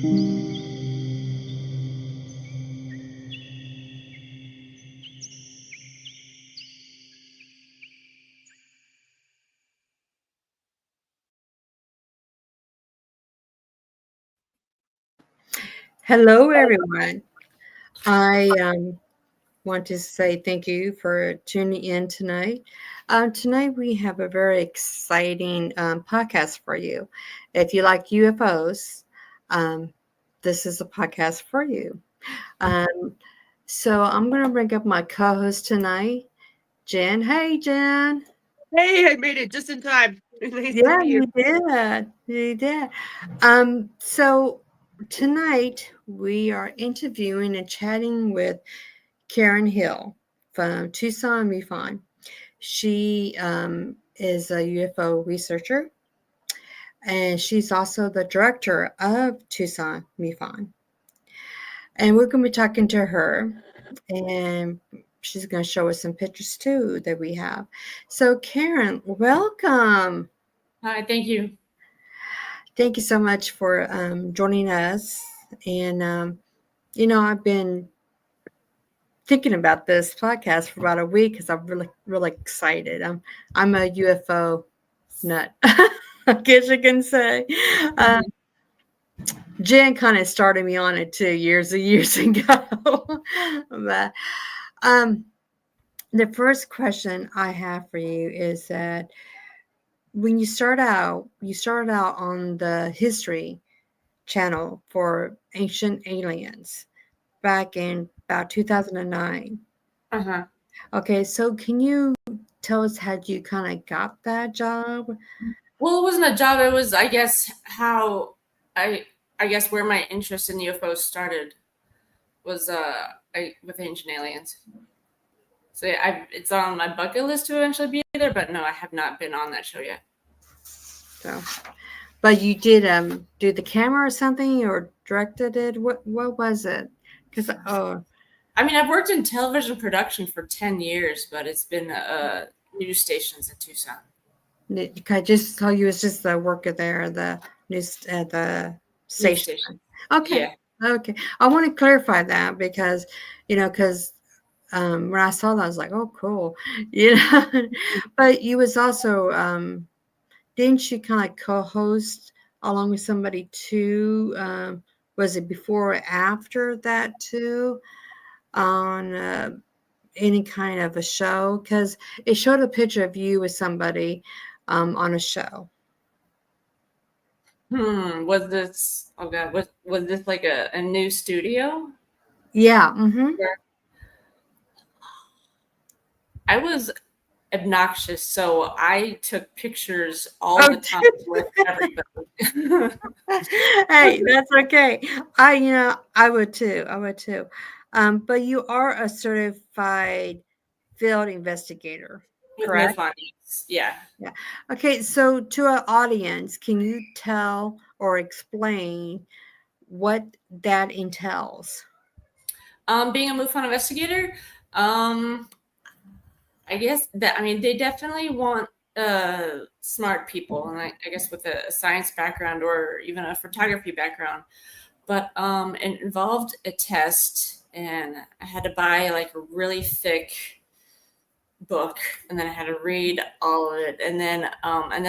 Hello, everyone. I want to say thank you for tuning in tonight. Tonight, we have a very exciting podcast for you. If you like UFOs, um, this is a podcast for you. Um, so, I'm going to bring up my co host tonight, Jen. Hey, Jen. Hey, I made it just in time. Nice to Yeah, be here. you did. You did. So, tonight, we are interviewing and chatting with Karen Hill from Tucson MUFON. She is a UFO researcher, and she's also the director of Tucson MUFON. And we're going to be talking to her, and she's going to show us some pictures too that we have. So, Karen, welcome. Hi, thank you. Thank you so much for joining us. And, I've been thinking about this podcast for about a week because I'm really, really excited. I'm a UFO nut, I guess you can say. Uh, Jen kind of started me on it 2 years ago. but um, the first question I have for you is that when you started out on the History Channel for Ancient Aliens back in about 2009. Uh-huh. Okay, so can you tell us how you kind of got that job? Well, it wasn't a job. It was, I guess, how I I guess where my interest in UFOs started was with Ancient Aliens. So yeah, it's on my bucket list to eventually be there, but no, I have not been on that show yet. So, but you did do the camera or something or directed it? What was it? Because I mean, I've worked in television production for 10 years, but it's been news stations in Tucson. I just saw you as just the worker there, the news at the News station. station. Okay, Yeah. okay. I want to clarify that because because when I saw that, I was like, oh, cool, you know. But you was also didn't you kind of co-host along with somebody too? Was it before or after that too on any kind of a show? Because it showed a picture of you with somebody on a show. Was this, oh God, was this like a new studio? Yeah. Mm-hmm. Where I was obnoxious, so I took pictures all Oh, the time with everybody. hey, that's okay. I would too. I would too. But you are a certified field investigator, With correct? MUFON, yeah. Yeah. Okay, so to our audience, can you tell or explain what that entails? Being a MUFON investigator, um, I guess that, I mean, they definitely want smart people, and I guess with a science background or even a photography background. But it involved a test, and I had to buy like a really thick book, and then I had to read all of it, and then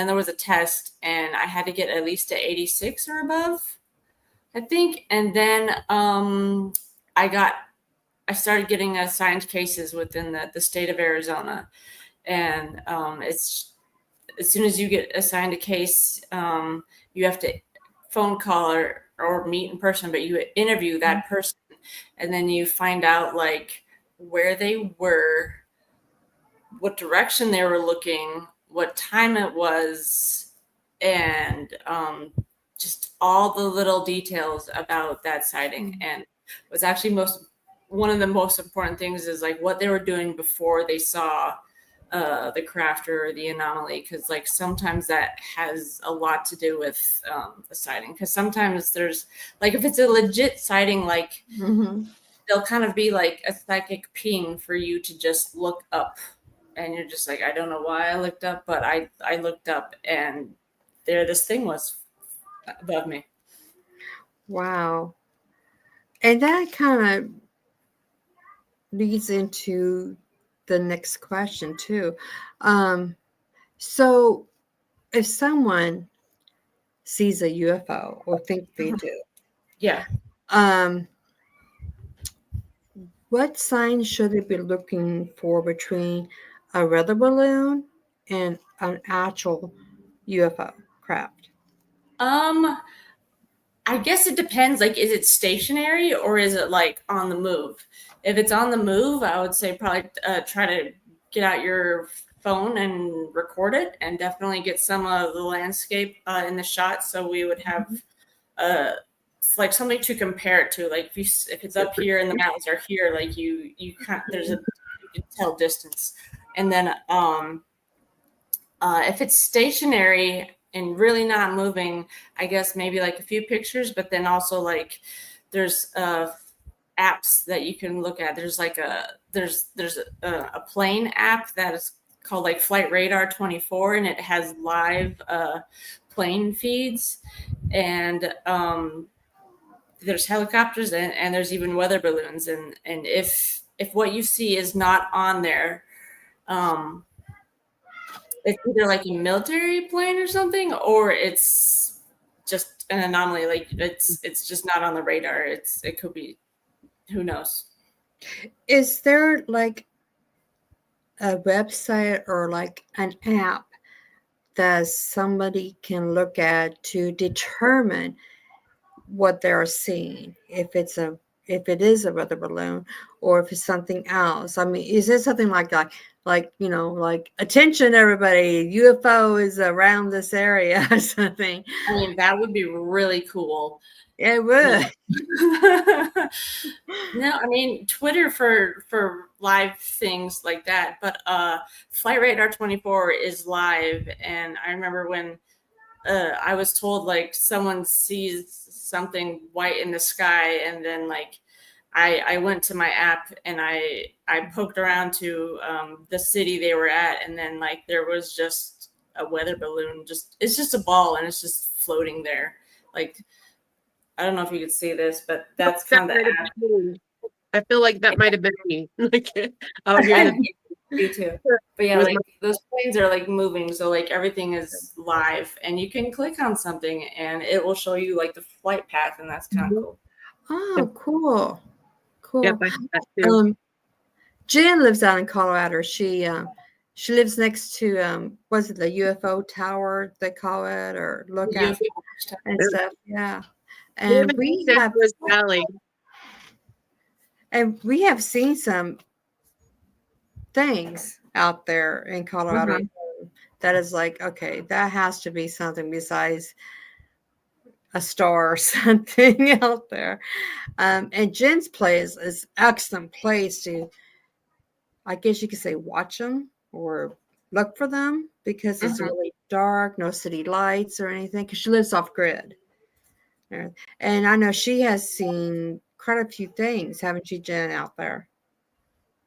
there was a test, and I had to get at least a 86 or above, I think. And then I got I started getting assigned cases within the state of Arizona, and it's as soon as you get assigned a case, you have to phone call or meet in person, but you interview that person, and then you find out like where they were, what direction they were looking, what time it was, and just all the little details about that sighting. And was actually one of the most important things is like what they were doing before they saw the craft or the anomaly, because like sometimes that has a lot to do with the sighting, because sometimes there's like if it's a legit sighting, like Mm-hmm. they'll kind of be like a psychic ping for you to just look up, and you're just like, I don't know why I looked up, but I looked up, and there this thing was above me. Wow. And that kind of leads into the next question too. Um, so if someone sees a UFO or think they do, Yeah. um, what signs should they be looking for between a weather balloon and an actual UFO craft? Um, I guess it depends. Like, is it stationary or is it like on the move? If it's on the move, I would say probably try to get out your phone and record it, and definitely get some of the landscape in the shot, so we would have uh like something to compare it to. Like if it's up here and the mountains are here, like you kind there's a you can tell distance, and then if it's stationary and really not moving, I guess maybe like a few pictures, but then also like there's apps that you can look at. There's like a plane app that is called like Flight Radar 24, and it has live plane feeds, and there's helicopters, and there's even weather balloons, and if what you see is not on there, um, it's either like a military plane or something, or it's just an anomaly. Like it's just not on the radar. It could be, who knows. Is there like a website or like an app that somebody can look at to determine what they're seeing, if it is a weather balloon or if it's something else? I mean, is it something like like attention everybody, UFO is around this area or something? I mean, that would be really cool. Yeah, it would. No, I mean Twitter for live things like that, but Flight Radar 24 is live, and I remember when I was told like someone sees something white in the sky, and then like I went to my app and I poked around to the city they were at, and then like there was just a weather balloon. Just it's just a ball, and it's just floating there. Like I don't know if you could see this, but that's That kind of might the have app. been, I feel like that might have been me. Like out here in Me too. the But yeah, with like my those planes are like moving, so like everything is live, and you can click on something, and it will show you like the flight path, and that's kind of cool. Oh, cool. Yep, Cool. I have that too. Jen lives out in Colorado. She lives next to was it the UFO tower they call it, or The lookout UFO and Yep. stuff? Yeah. We live And in San Luis Valley. we have seen some things out there in Colorado that is like, okay, that has to be something besides a star or something out there. And Jen's place is excellent place to, I guess you could say, watch them or look for them because it's Mhm. really dark, no city lights or anything. Because she lives off grid, and I know she has seen quite a few things, haven't you, Jen, out there?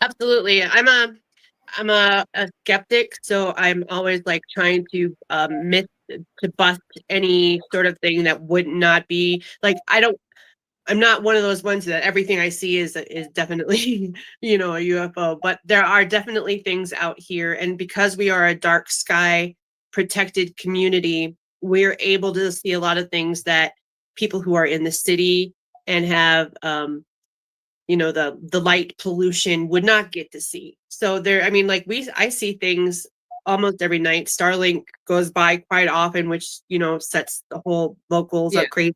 Absolutely. I'm a skeptic, so I'm always like trying to myth to bust any sort of thing that would not be like I'm not one of those ones that everything I see is definitely, a UFO, but there are definitely things out here. And because we are a dark sky protected community, we're able to see a lot of things that people who are in the city and have the light pollution would not get to see. So there, I mean, like I see things almost every night. Starlink goes by quite often, which sets the whole locals Yeah. up crazy.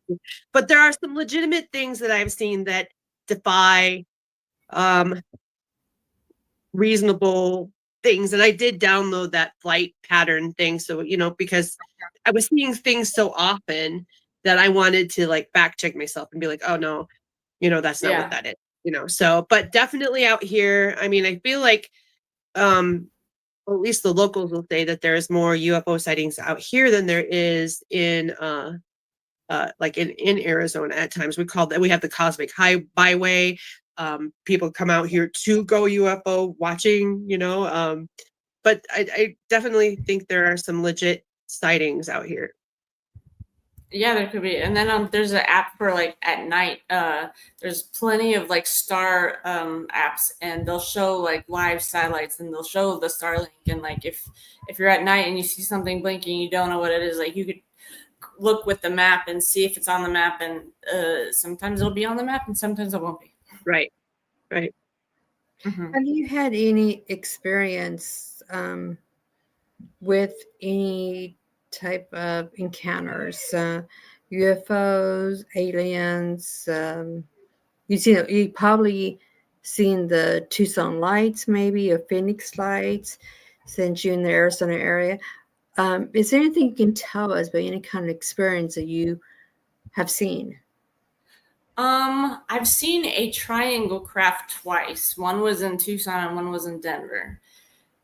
But there are some legitimate things that I've seen that defy reasonable things. And I did download that flight pattern thing, so because I was seeing things so often that I wanted to like fact check myself and be like, oh no, that's not what that is. So but definitely out here, I mean, I feel like or at least the locals will say that there's more UFO sightings out here than there is in like in Arizona at times. We have the cosmic byway. People come out here to go UFO watching, but I definitely think there are some legit sightings out here. Yeah, there could be. And then there's an app for like at night. There's plenty of like star apps, and they'll show like live satellites, and they'll show the Starlink. And like if you're at night and you see something blinking, you don't know what it is. Like you could look with the map and see if it's on the map, and sometimes it'll be on the map, and sometimes it won't be. Right. Right. Mm-hmm. Have you had any experience with any type of encounters, UFOs, aliens? You probably seen the Tucson lights, maybe, or Phoenix lights, since you're in the Arizona area. Is there anything you can tell us about any kind of experience that you have seen? I've seen a triangle craft twice. One was in Tucson and one was in Denver.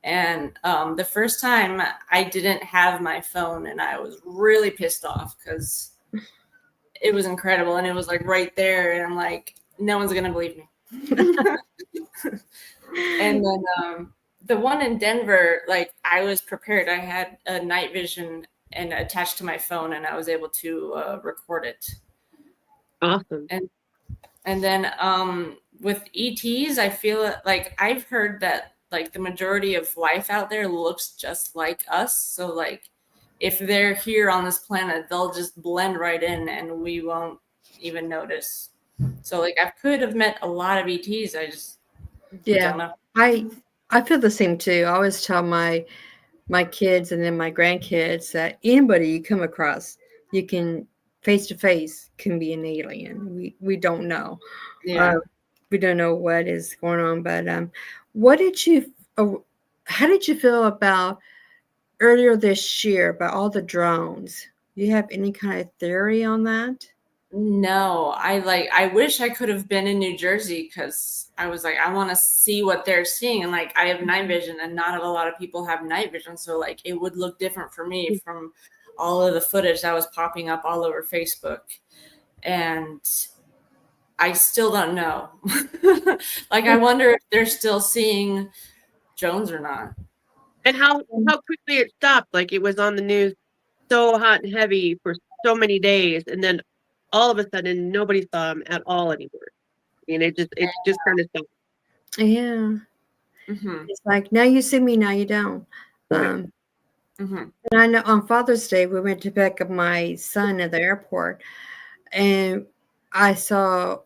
And the first time I didn't have my phone, and I was really pissed off because it was incredible and it was like right there, and I'm like, no one's gonna believe me. And then the one in Denver, like I was prepared. I had a night vision and attached to my phone, and I was able to record it. Awesome. And then with ETs, I feel like I've heard that like the majority of life out there looks just like us. So like if they're here on this planet, they'll just blend right in and we won't even notice. So like I could have met a lot of ETs. I just don't know. I feel the same too. I always tell my kids and then my grandkids that anybody you come across, you can face to face can be an alien. We don't know. Yeah. We don't know what is going on. But what did you? How did you feel about earlier this year about all the drones? You have any kind of theory on that? No, I wish I could have been in New Jersey because I was like, I want to see what they're seeing. And like I have night vision and not a lot of people have night vision. So like it would look different for me from all of the footage that was popping up all over Facebook. And I still don't know. Like I wonder if they're still seeing drones or not. And how quickly it stopped. Like it was on the news so hot and heavy for so many days, and then all of a sudden nobody saw him at all anymore. I mean, it just kind of stopped. Yeah. Mm-hmm. It's like now you see me, now you don't. Right. Mm-hmm. And I know on Father's Day we went to pick up my son at the airport, and I saw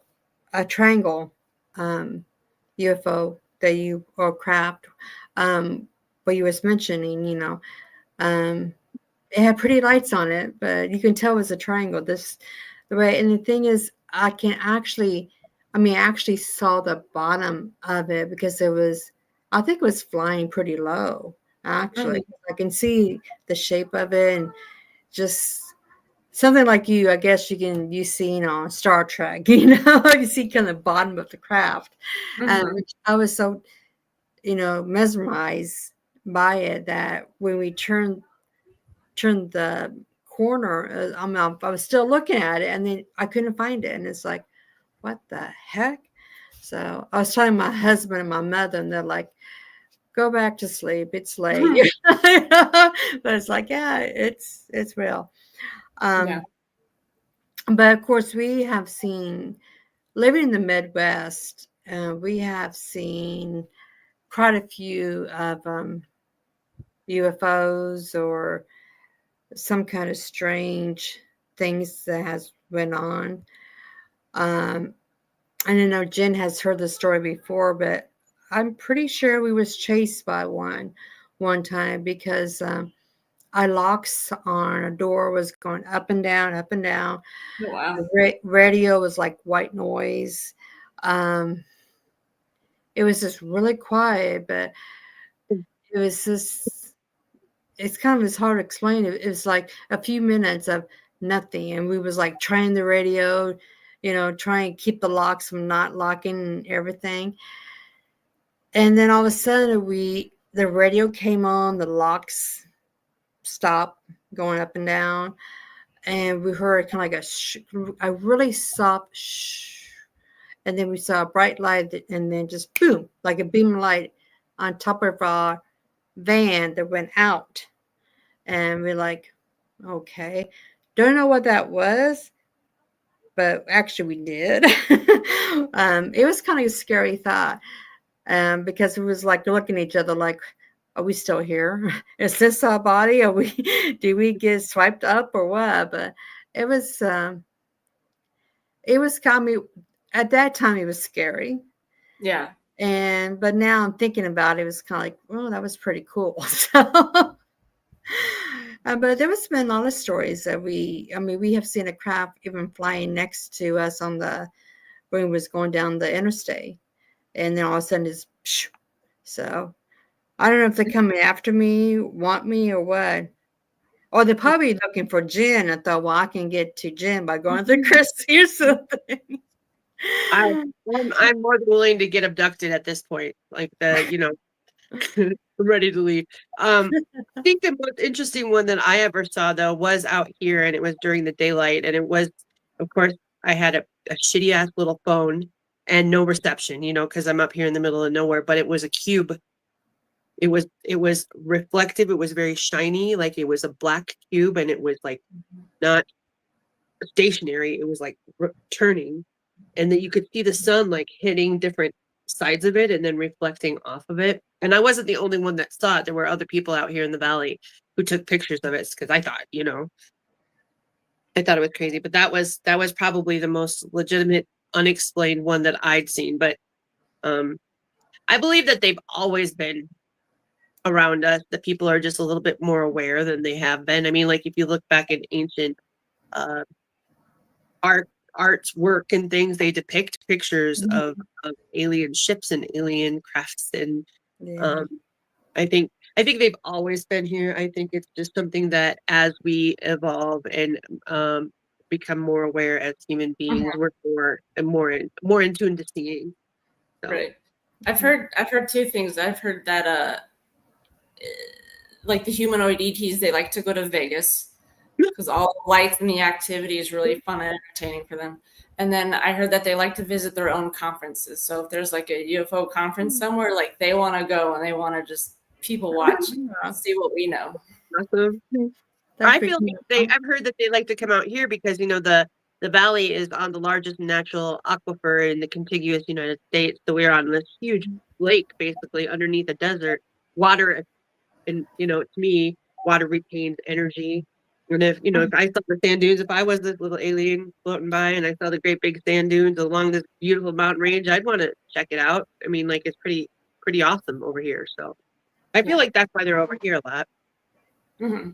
a triangle UFO that you or craft, what you was mentioning. It had pretty lights on it, but you can tell it was a triangle. The way, and the thing is, I actually saw the bottom of it because I think it was flying pretty low. Actually, I can see the shape of it, and just something like I guess you seen on Star Trek, you see kind of the bottom of the craft. Mm-hmm. Which I was so, mesmerized by it that when we turned the corner, I was still looking at it, and then I couldn't find it, and it's like, what the heck? So I was telling my husband and my mother, and they're like, go back to sleep. It's late. But it's like, yeah, it's real. Yeah. But of course, we have seen, living in the Midwest, we have seen quite a few of UFOs or some kind of strange things that has went on. I don't know, Jen has heard the story before, but I'm pretty sure we was chased by one time because our locks on a door was going up and down, up and down. Oh, wow. The radio was like white noise. It was just really quiet, but it was just, it's kind of, it's hard to explain. It was like a few minutes of nothing. And we was like trying the radio, trying to keep the locks from not locking and everything. And then all of a sudden the radio came on, the locks stopped going up and down. And we heard kind of like a really soft shh. And then we saw a bright light, and then just boom, like a beam of light on top of our van that went out. And we're like, okay, Don't know what that was, but actually we did. It was kind of a scary thought, because it was like looking at each other like, are we still here? Is this our body? Are we, do we get swiped up or what? But it was, kind of, at that time it was scary. Yeah. But now I'm thinking about it, it was kind of like, well, that was pretty cool. So, but there was been a lot of stories that we have seen a craft even flying next to us when we was going down the interstate, and then all of a sudden it's, so I don't know if they're coming after me, want me, or what. Or they're probably looking for Jen. I thought, well, I can get to Jen by going through Chrissy or something. I'm more than willing to get abducted at this point. Like I'm ready to leave. I think the most interesting one that I ever saw though was out here, and it was during the daylight, and it was, of course, I had a shitty ass little phone and no reception, because I'm up here in the middle of nowhere. But it was a cube. It was reflective. It was very shiny, like it was a black cube, and it was like not stationary. It was like turning, and that you could see the sun like hitting different sides of it and then reflecting off of it. And I wasn't the only one that saw it. There were other people out here in the valley who took pictures of it, because I thought it was crazy. But that was probably the most legitimate, unexplained one that I'd seen. But I believe that they've always been around us. The people are just a little bit more aware than they have been. I mean, like if you look back in ancient art's work and things, they depict pictures of alien ships and alien crafts, and Yeah. I think they've always been here. I think it's just something that as we evolve and become more aware as human beings, we're more in tune to seeing. So. Right. I've heard two things. I've heard that like the humanoid ETs, they like to go to Vegas because all the lights and the activity is really fun and entertaining for them. And then I heard that they like to visit their own conferences. So if there's like a UFO conference somewhere, like they want to go and they want to just people watch and see what we know. Awesome. I feel like I've heard that they like to come out here because the valley is on the largest natural aquifer in the contiguous United States. So we're on this huge lake, basically underneath a desert. Water, and to me, water retains energy. And if I saw the sand dunes, if I was this little alien floating by and I saw the great big sand dunes along this beautiful mountain range, I'd want to check it out. I mean, like it's pretty awesome over here. So I feel like that's why they're over here a lot. Mm-hmm.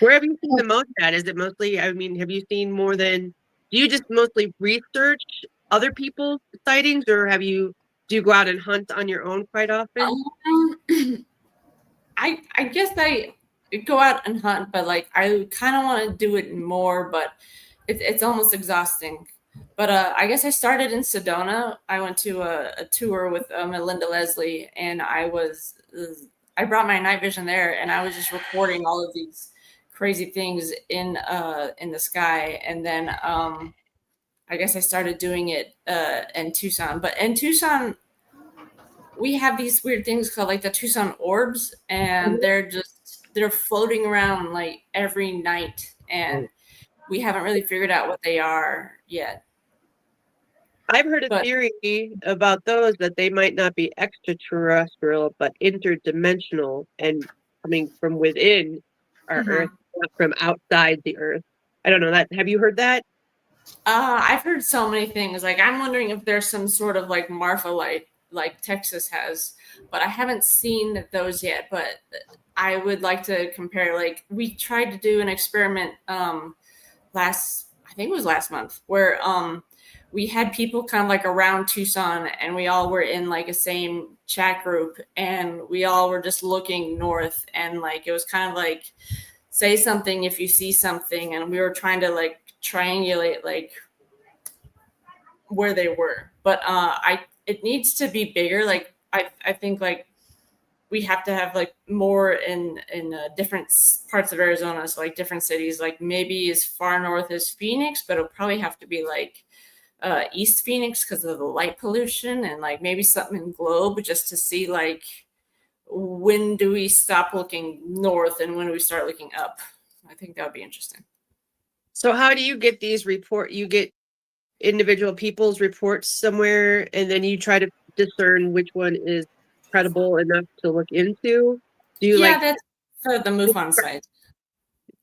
Where have you seen the most at? Is it mostly, I mean, have you seen more than, do you just mostly research other people's sightings, or do you go out and hunt on your own quite often? I guess I go out and hunt, but like I kind of want to do it more, but it's almost exhausting. But I guess I started in Sedona. I went to a tour with Melinda Leslie, and I brought my night vision there, and I was just recording all of these crazy things in the sky. And then I guess I started doing it in Tucson. But in Tucson, we have these weird things called like the Tucson orbs, and they're floating around like every night, and we haven't really figured out what they are yet. I've heard a theory about those that they might not be extraterrestrial, but interdimensional and coming from within our Earth, not from outside the Earth. I don't know that. Have you heard that? I've heard so many things. Like I'm wondering if there's some sort of like Marfa light like Texas has, but I haven't seen those yet. But I would like to compare. Like we tried to do an experiment I think it was last month, where we had people kind of like around Tucson, and we all were in like a same chat group, and we all were just looking north, and like it was kind of like say something if you see something, and we were trying to like triangulate like where they were. But it needs to be bigger. Like I think like we have to have like more in different parts of Arizona, so like different cities, like maybe as far north as Phoenix, but it'll probably have to be like East Phoenix because of the light pollution, and like maybe something in Globe just to see like when do we stop looking north and when do we start looking up. I think that would be interesting. So how do you get these you get individual people's reports somewhere, and then you try to discern which one is credible enough to look into? Do you Yeah, like that's for the MUFON site.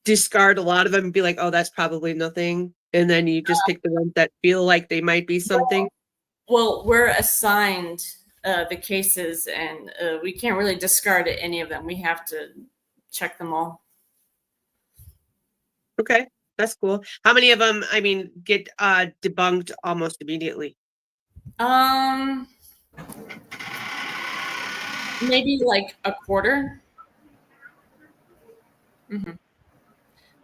discard a lot of them and be like, oh, that's probably nothing, and then you just pick the ones that feel like they might be something? Well, we're assigned the cases, and we can't really discard any of them. We have to check them all. Okay, that's cool. How many of them, I mean, get debunked almost immediately? Maybe like a quarter. Mm-hmm.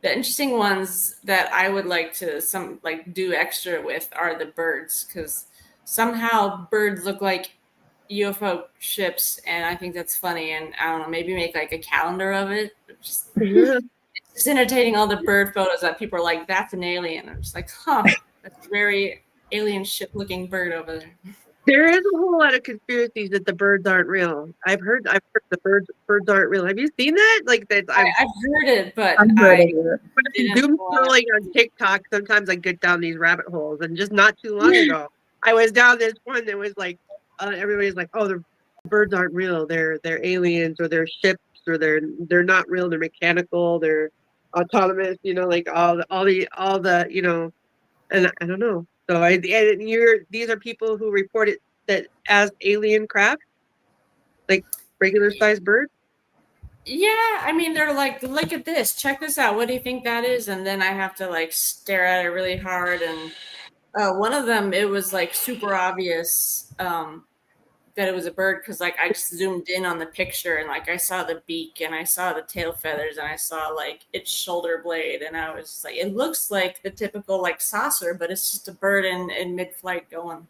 The interesting ones that I would like to do extra with are the birds, because somehow birds look like UFO ships, and I think that's funny. And I don't know, maybe make like a calendar of it. It's entertaining, all the bird photos that people are like, "That's an alien." I'm just like, "Huh, that's a very alien ship-looking bird over there." There is a whole lot of conspiracies that the birds aren't real. I've heard the birds aren't real. Have you seen that? Like that, I've heard it, but I've heard I of it. didn't. doom scrolling on TikTok. Sometimes I get down these rabbit holes, and just not too long ago, I was down this one that was like, everybody's like, "Oh, the birds aren't real. They're aliens, or they're ships, or they're not real. They're mechanical. They're autonomous. You know, like all the you know." And I don't know. So these are people who report it that as alien craft, like regular sized birds. Yeah, I mean, they're like, "Look at this. Check this out. What do you think that is?" And then I have to like stare at it really hard. And one of them, it was like super obvious that it was a bird, because like I just zoomed in on the picture, and like I saw the beak, and I saw the tail feathers, and I saw like its shoulder blade, and I was just like, it looks like the typical like saucer, but it's just a bird in mid-flight going.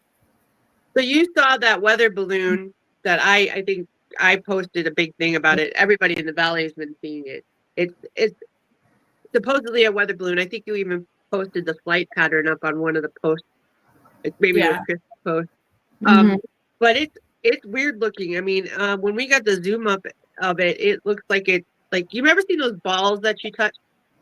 So you saw that weather balloon that I think I posted a big thing about it. Everybody in the valley has been seeing it. It's supposedly a weather balloon. I think you even posted the flight pattern up on one of the posts. Maybe it was Yeah. Chris' post. Mhm. But it's weird looking. I mean, when we got the zoom up of it, it looks like it's like, you ever seen those balls that you touch,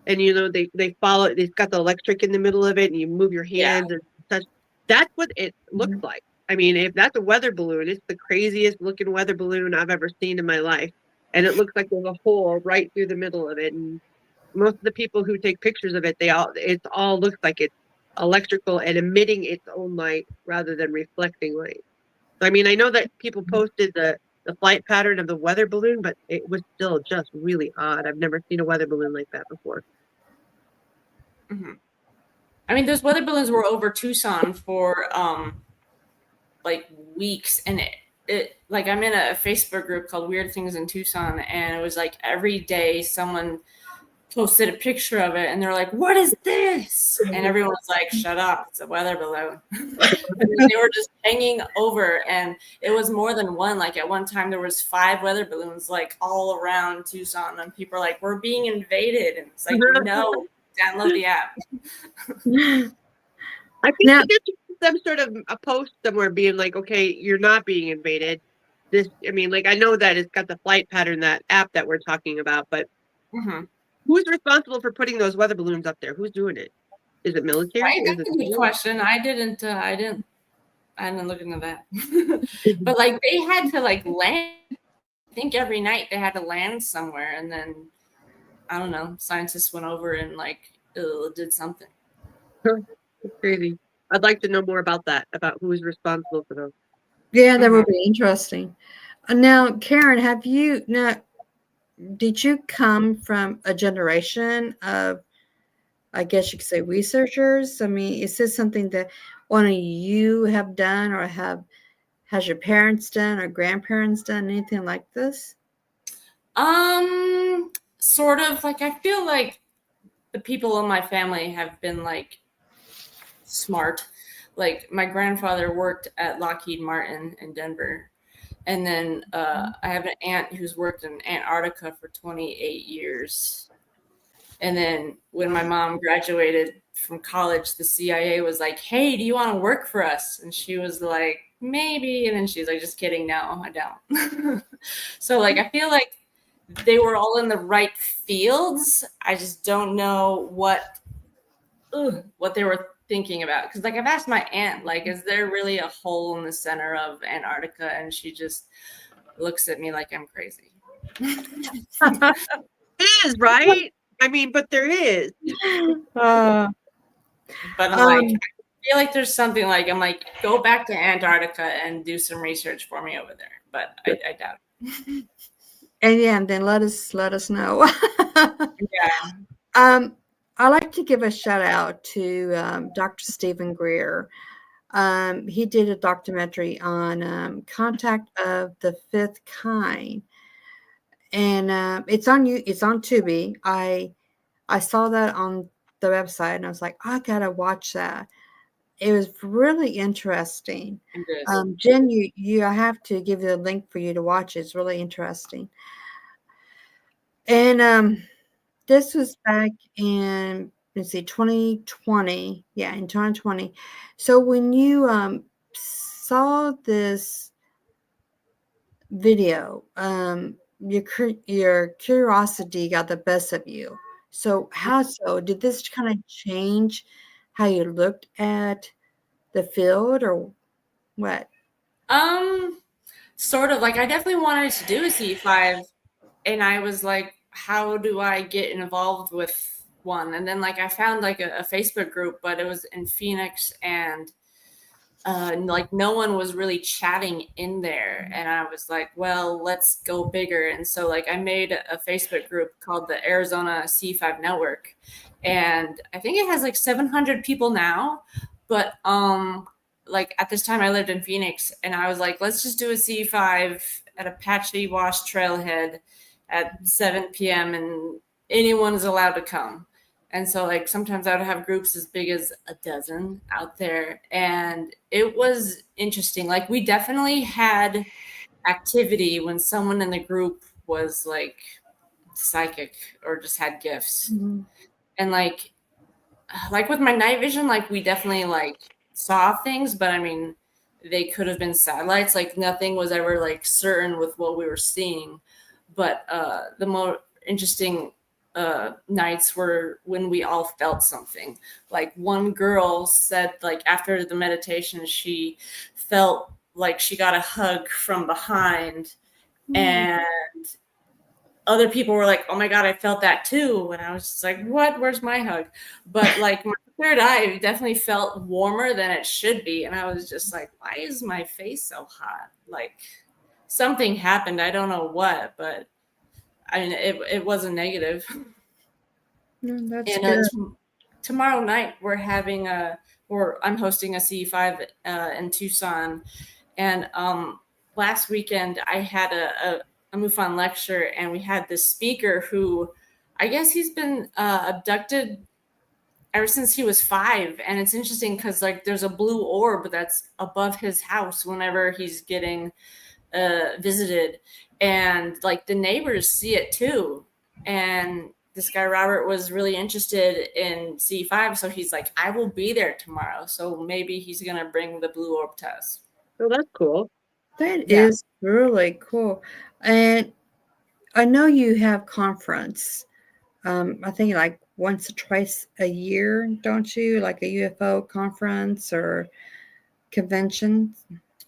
and you know they follow. It's got the electric in the middle of it, and you move your Yeah. hands and touch. That's what it looks like. I mean, if that's a weather balloon, it's the craziest looking weather balloon I've ever seen in my life, and it looks like there's a hole right through the middle of it. And most of the people who take pictures of it, it all looks like it's electrical and emitting its own light rather than reflecting light. I mean, I know that people posted the flight pattern of the weather balloon, but it was still just really odd. I've never seen a weather balloon like that before. Mm-hmm. I mean, those weather balloons were over Tucson for like weeks, and it like, I'm in a Facebook group called Weird Things in Tucson, and it was like every day someone posted a picture of it, and they're like, "What is this?" And everyone was like, "Shut up, it's a weather balloon." They were just hanging over, and it was more than one. Like at one time there was 5 weather balloons like all around Tucson, and people are like, "We're being invaded." And it's like, no, download the app. I think Now- there's some sort of a post somewhere being like, okay, you're not being invaded. I mean, like, I know that it's got the flight pattern, that app that we're talking about, but Mm-hmm. who's responsible for putting those weather balloons up there? Who's doing it? Is it military? Right, Is that's it a good question. I didn't look into that. But like they had to like land, I think every night they had to land somewhere, and then I don't know, scientists went over and like did something. It's crazy. I'd like to know more about that, about who's responsible for those. Yeah, that would be interesting. Now, Karen, did you come from a generation of, I guess you could say, researchers? I mean, is this something that one of you have done, or has your parents done, or grandparents done anything like this? Sort of. Like I feel like the people in my family have been like smart. Like my grandfather worked at Lockheed Martin in Denver. And then I have an aunt who's worked in Antarctica for 28 years. And then when my mom graduated from college, the CIA was like, "Hey, do you want to work for us?" And she was like, "Maybe." And then she's like, "Just kidding. No, I don't." So like, I feel like they were all in the right fields. I just don't know what what they were thinking about. Because like I've asked my aunt, like, is there really a hole in the center of Antarctica? And she just looks at me like I'm crazy. It is, right? I mean, but there is. Uh, But I'm like, I feel like there's something like, I'm like, go back to Antarctica and do some research for me over there. But I doubt it. and then let us know. Yeah. I like to give a shout out to Dr. Stephen Greer. He did a documentary on Contact of the Fifth Kind, and it's on Tubi. I saw that on the website, and I was like, I gotta watch that. It was really interesting. It is. Jen, I have to give you the link for you to watch it. It's really interesting. And this was back in, let's see, 2020. Yeah, in 2020. So when you saw this video, your curiosity got the best of you. So how so? Did this kind of change how you looked at the field, or what? Sort of like I definitely wanted to do a C5, and I was like, how do I get involved with one? And then like I found like a Facebook group, but it was in Phoenix, and like no one was really chatting in there. And I was like, well, let's go bigger. And so like I made a Facebook group called the Arizona C5 Network, and I think it has like 700 people now. But like at this time I lived in Phoenix, and I was like, let's just do a C5 at Apache Wash Trailhead at 7 p.m. and anyone's allowed to come. And so like sometimes I would have groups as big as a dozen out there, and it was interesting. Like we definitely had activity when someone in the group was like psychic or just had gifts. Mm-hmm. And like with my night vision, like we definitely like saw things, but I mean they could have been satellites. Like nothing was ever like certain with what we were seeing. But the more interesting nights were when we all felt something. Like one girl said, like after the meditation, she felt like she got a hug from behind, and other people were like, "Oh my god, I felt that too." And I was just like, "What? Where's my hug?" But like my third eye definitely felt warmer than it should be, and I was just like, "Why is my face so hot?" Like something happened. I don't know what, but I mean, it wasn't negative. That's And good. tomorrow night I'm hosting a C5 in Tucson, and last weekend I had a MUFON lecture, and we had this speaker who, I guess he's been abducted ever since he was 5, and it's interesting because like there's a blue orb that's above his house whenever he's getting visited, and like the neighbors see it too. And this guy Robert was really interested in C5, so he's like, I will be there tomorrow, so maybe he's gonna bring the blue orb to us. Oh, that's cool. That Yeah. is really cool. And I know you have conference. I think like once or twice a year, don't you? Like a UFO conference or convention?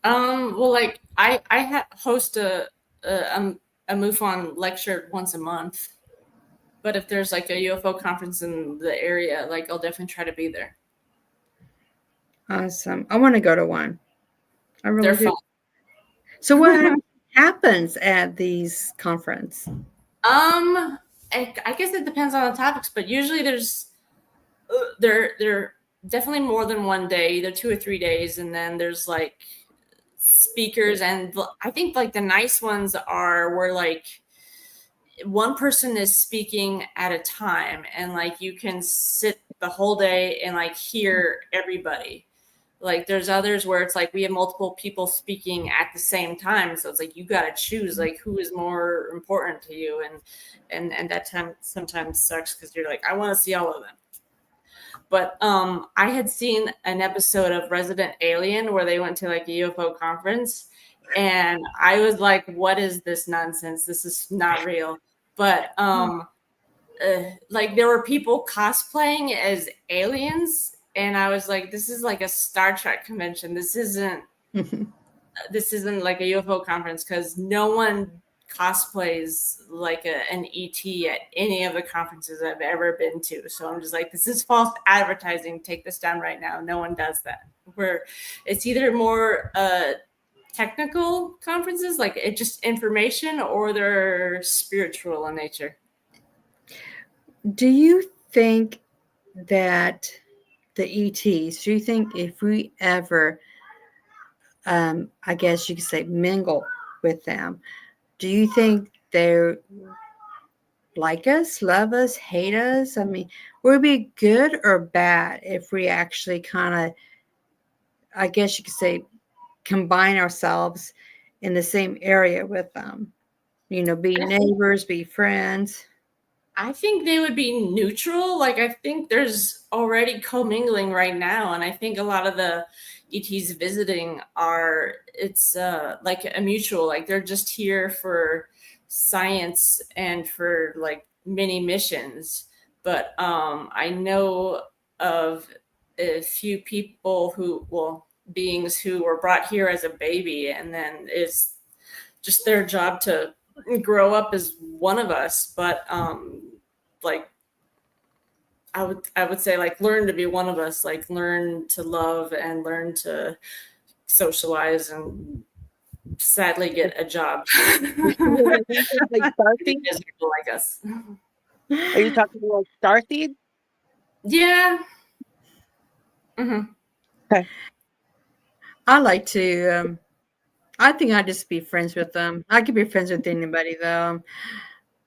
Well, like I host a MUFON lecture once a month, but if there's like a UFO conference in the area, like I'll definitely try to be there. Awesome. I want to go to one. I really They're do. fun. So what happens at these conference? I guess it depends on the topics, but usually there definitely more than one day, either 2 or 3 days, and then there's like speakers, and I think like the nice ones are where like one person is speaking at a time, and like you can sit the whole day and like hear everybody. Like there's others where it's like we have multiple people speaking at the same time, so it's like you got to choose like who is more important to you, and that time sometimes sucks because you're like, I want to see all of them. But I had seen an episode of Resident Alien where they went to like a UFO conference, and I was like, what is this nonsense? This is not real. But like there were people cosplaying as aliens, and I was like, this is like a Star Trek convention. This isn't like a UFO conference, because no one cosplays like an ET at any of the conferences I've ever been to. So I'm just like, this is false advertising. Take this down right now. No one does that. Where it's either more technical conferences, like it just information, or they're spiritual in nature. Do you think that the ETs, do you think if we ever, I guess you could say, mingle with them, do you think they're like us, love us, hate us? I mean, would it be good or bad if we actually kind of, I guess you could say, combine ourselves in the same area with them? You know, be neighbors, be friends. I think they would be neutral. Like, I think there's already commingling right now, and I think a lot of the ETs visiting it's like a mutual. Like, they're just here for science and for like mini missions. But I know of a few people beings who were brought here as a baby, and then it's just their job to grow up as one of us. But like I would say, like, learn to be one of us, like learn to love and learn to socialize and sadly get a job. Like starseed? Miserable, I guess. Are you talking like starseed? Yeah. Okay. I like to, I think I'd just be friends with them. I could be friends with anybody, though.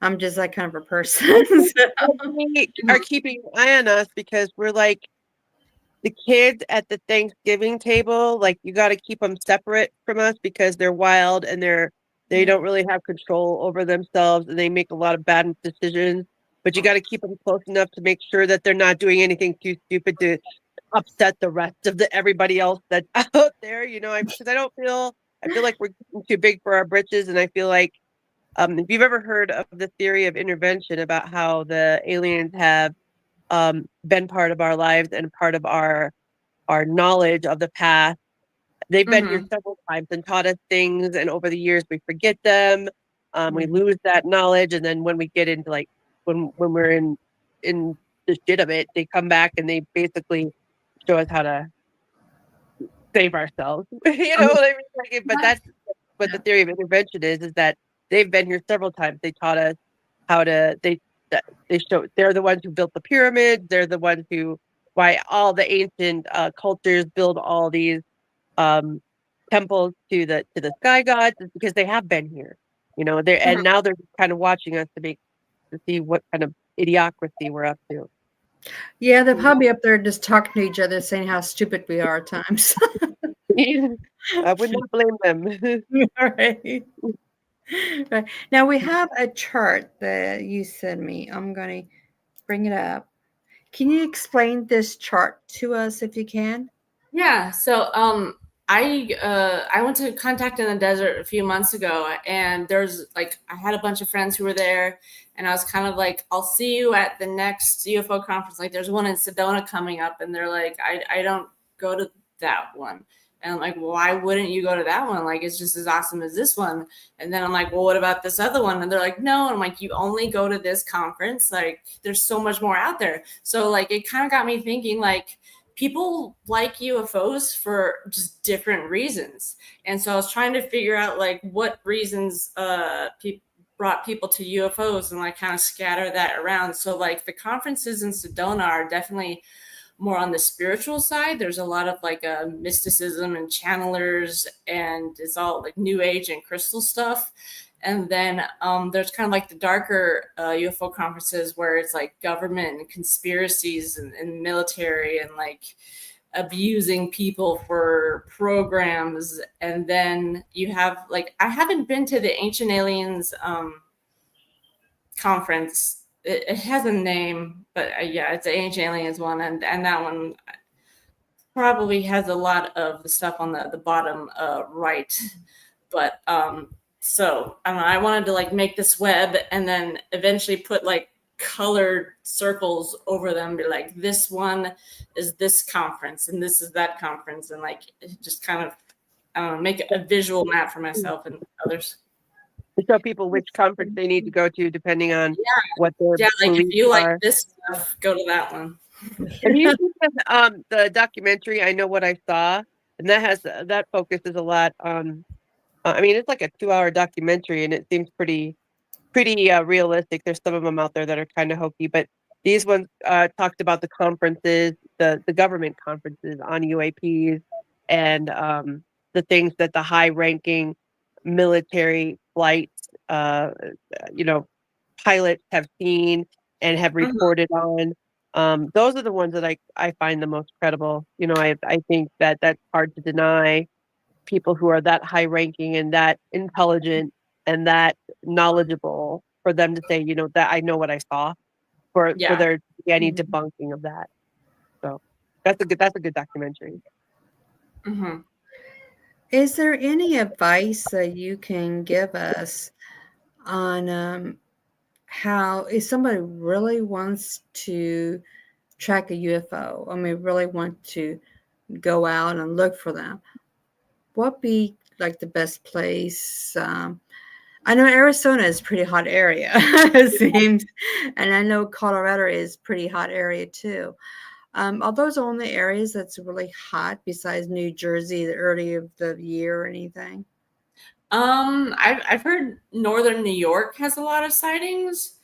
I'm just that kind of a person. They are keeping an eye on us because we're like the kids at the Thanksgiving table. Like, you got to keep them separate from us because they're wild and they don't really have control over themselves, and they make a lot of bad decisions. But you got to keep them close enough to make sure that they're not doing anything too stupid to upset the rest of everybody else that's out there. You know, because I feel like we're getting too big for our britches, and I feel like if you've ever heard of the theory of intervention, about how the aliens have been part of our lives and part of our knowledge of the past. They've been here several times and taught us things, and over the years we forget them. We lose that knowledge, and then when we get into like when we're in the shit of it, they come back and they basically show us how to save ourselves. You know what I mean? Like, but that's what the theory of intervention is that they've been here several times. They taught us how to. They're the ones who built the pyramids. They're the ones why all the ancient cultures build all these temples to the sky gods, is because they have been here, you know. And now they're kind of watching us to see what kind of idiocracy we're up to. Yeah, they're probably up there just talking to each other, saying how stupid we are at times. I would not blame them. All right. Right. Now we have a chart that you sent me. I'm going to bring it up. Can you explain this chart to us if you can? Yeah. So I went to Contact in the Desert a few months ago, and there's like, I had a bunch of friends who were there, and I was kind of like, I'll see you at the next UFO conference. Like, there's one in Sedona coming up, and they're like, I don't go to that one. And I'm like, why wouldn't you go to that one? Like, it's just as awesome as this one. And then I'm like, well, what about this other one? And they're like, no. And I'm like, you only go to this conference. Like, there's so much more out there. So like, it kind of got me thinking, like, people like UFOs for just different reasons. And so I was trying to figure out like what reasons brought people to UFOs, and like kind of scatter that around. So like the conferences in Sedona are definitely more on the spiritual side. There's a lot of like mysticism and channelers, and it's all like new age and crystal stuff. And then there's kind of like the darker UFO conferences where it's like government and conspiracies and military and like abusing people for programs. And then you have like, I haven't been to the Ancient Aliens conference. It has a name, but yeah, it's the Ancient Aliens one. And that one probably has a lot of the stuff on the bottom right. But so I don't know, I wanted to like make this web and then eventually put like colored circles over them, be like, this one is this conference and this is that conference, and like just kind of, I don't know, make a visual map for myself and others. To show people which conference they need to go to depending on Yeah. what their Yeah, like if beliefs you like are. this stuff, go to that one. Have you seen the documentary I Know What I Saw? And that focuses a lot on. I mean, it's like a 2-hour documentary, and it seems pretty realistic. There's some of them out there that are kind of hokey, but these ones talked about the conferences, the government conferences on UAPs, and the things that the high-ranking military flights, pilots have seen and have reported on. Those are the ones that I find the most credible. I think that that's hard to deny. People who are that high ranking and that intelligent and that knowledgeable, for them to say, that I know what I saw, for Yeah. there to be any Mhm. debunking of that. So that's a good documentary. Mm-hmm. Is there any advice that you can give us on how, if somebody really wants to track a UFO, I mean, really want to go out and look for them, what be like the best place? I know Arizona is a pretty hot area, it seems, and I know Colorado is pretty hot area too. Are those only areas that's really hot besides New Jersey, the early of the year or anything? I've heard northern New York has a lot of sightings.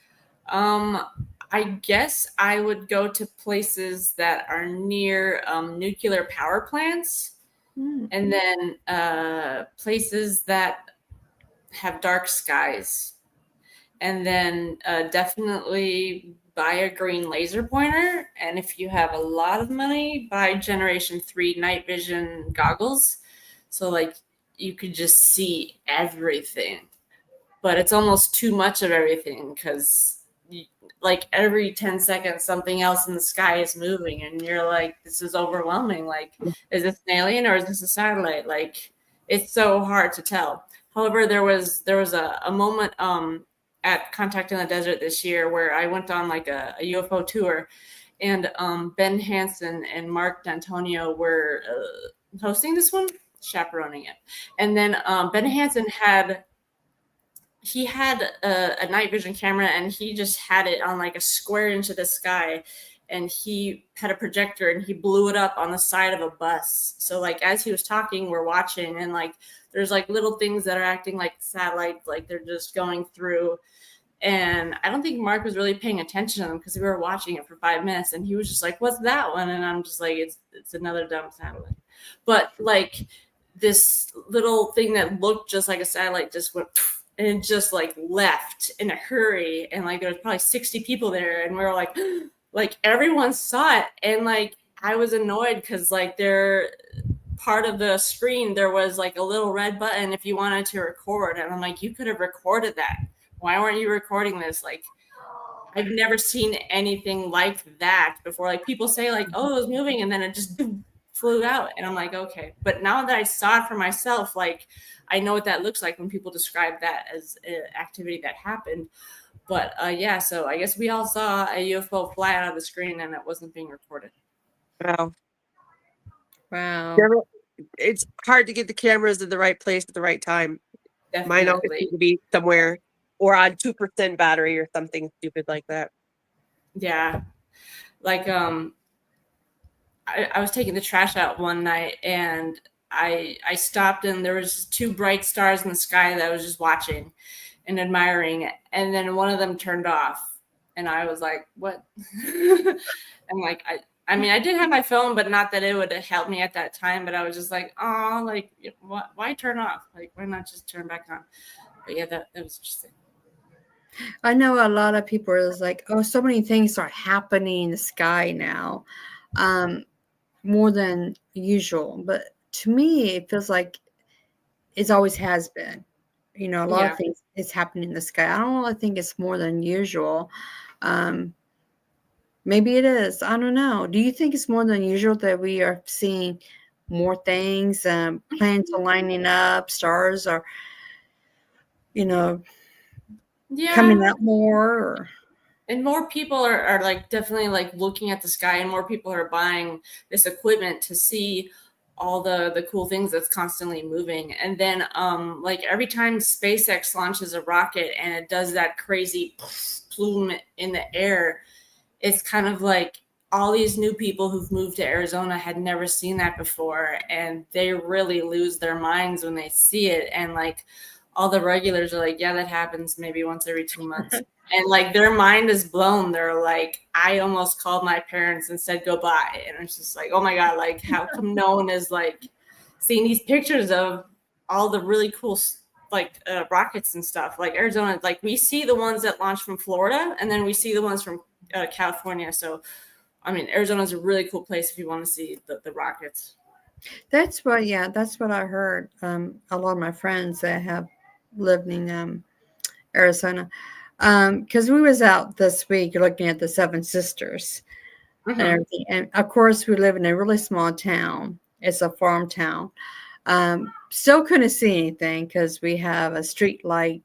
Um, I guess I would go to places that are near nuclear power plants, and then places that have dark skies, and then definitely buy a green laser pointer. And if you have a lot of money, buy Generation 3 night vision goggles. So, like, you could just see everything. But it's almost too much of everything because, like, every 10 seconds, something else in the sky is moving. And you're like, this is overwhelming. Like, is this an alien or is this a satellite? Like, it's so hard to tell. However, there was a moment at Contact in the Desert this year where I went on like a UFO tour, and Ben Hansen and Mark D'Antonio were hosting this one, chaperoning it. And then Ben Hansen had a night vision camera, and he just had it on like a square inch of the sky, and he had a projector and he blew it up on the side of a bus. So like as he was talking, we're watching, and like there's like little things that are acting like satellites, like they're just going through. And I don't think Mark was really paying attention to them because we were watching it for 5 minutes, and he was just like, "What's that one?" And I'm just like, "It's another dumb satellite." But like this little thing that looked just like a satellite just went and it just like left in a hurry, and like there was probably 60 people there, and we were like like everyone saw it, and like I was annoyed because like they're part of the screen there was like a little red button if you wanted to record, and I'm like, you could have recorded that. Why weren't you recording this? Like, I've never seen anything like that before. Like, people say like, oh, it was moving, and then it just flew out, and I'm like, okay. But now that I saw it for myself, like I know what that looks like when people describe that as an activity that happened. But yeah, so I guess we all saw a UFO fly out of the screen, and it wasn't being recorded. Wow. Wow. It's hard to get the cameras in the right place at the right time. Mine always Definitely. seem to be somewhere or on 2% battery or something stupid like that. Yeah. Like I was taking the trash out one night, and I stopped, and there was just two bright stars in the sky that I was just watching and admiring, and then one of them turned off, and I was like, what? And like I mean, I did have my phone, but not that it would have helped me at that time, but I was just like, oh, like why turn off? Like, why not just turn back on? But yeah, that was interesting. I know a lot of people are like, oh, so many things are happening in the sky now, more than usual. But to me, it feels like it always has been. A lot Yeah. of things is happening in the sky. I don't really think it's more than usual. Maybe it is. I don't know. Do you think it's more than usual that we are seeing more things? Planets are lining up, stars are, Yeah. coming out more? Or? And more people are like definitely like looking at the sky, and more people are buying this equipment to see all the cool things that's constantly moving. And then like every time SpaceX launches a rocket and it does that crazy plume in the air, it's kind of like all these new people who've moved to Arizona had never seen that before, and they really lose their minds when they see it. And like all the regulars are like, yeah, that happens maybe once every 2 months. And like their mind is blown. They're like, I almost called my parents and said goodbye. And it's just like, oh my God, like how come no one is like seeing these pictures of all the really cool like rockets and stuff? Like Arizona, like we see the ones that launch from Florida, and then we see the ones from California. So I mean, Arizona is a really cool place if you want to see the rockets. That's what, yeah, that's what I heard. A lot of my friends that have lived in Arizona, because we was out this week looking at the Seven Sisters and everything. And of course, we live in a really small town. It's a farm town. Still couldn't see anything because we have a street light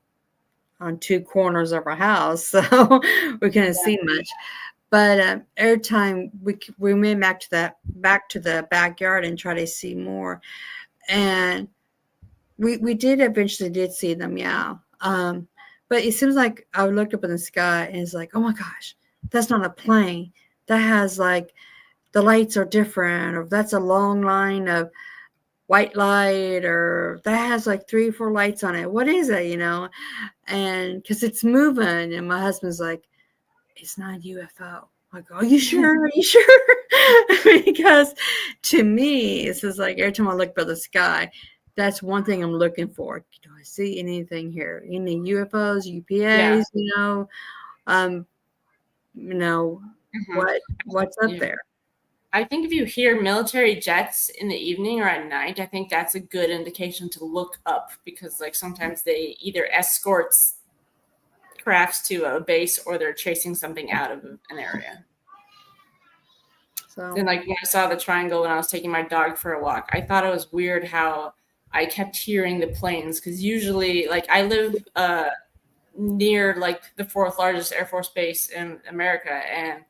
on two corners of our house, so we couldn't see much. But every time we went back to the backyard and try to see more, and we did eventually see them, yeah. But it seems like I looked up in the sky and it's like, oh my gosh, that's not a plane. That has like the lights are different, or that's a long line of white light, or that has like 3 or 4 lights on it. What is it, And because it's moving, and my husband's like, it's not a UFO. I go, are you sure? Are you sure? Because to me, it's just like every time I look by the sky, that's one thing I'm looking for. Do I see anything here? Any UFOs, UPAs? Um, what's up there? I think if you hear military jets in the evening or at night, I think that's a good indication to look up, because like sometimes they either escorts crafts to a base or they're chasing something out of an area. So, and like when I saw the triangle when I was taking my dog for a walk, I thought it was weird how I kept hearing the planes, because usually like I live near like the 4th largest Air Force base in America, and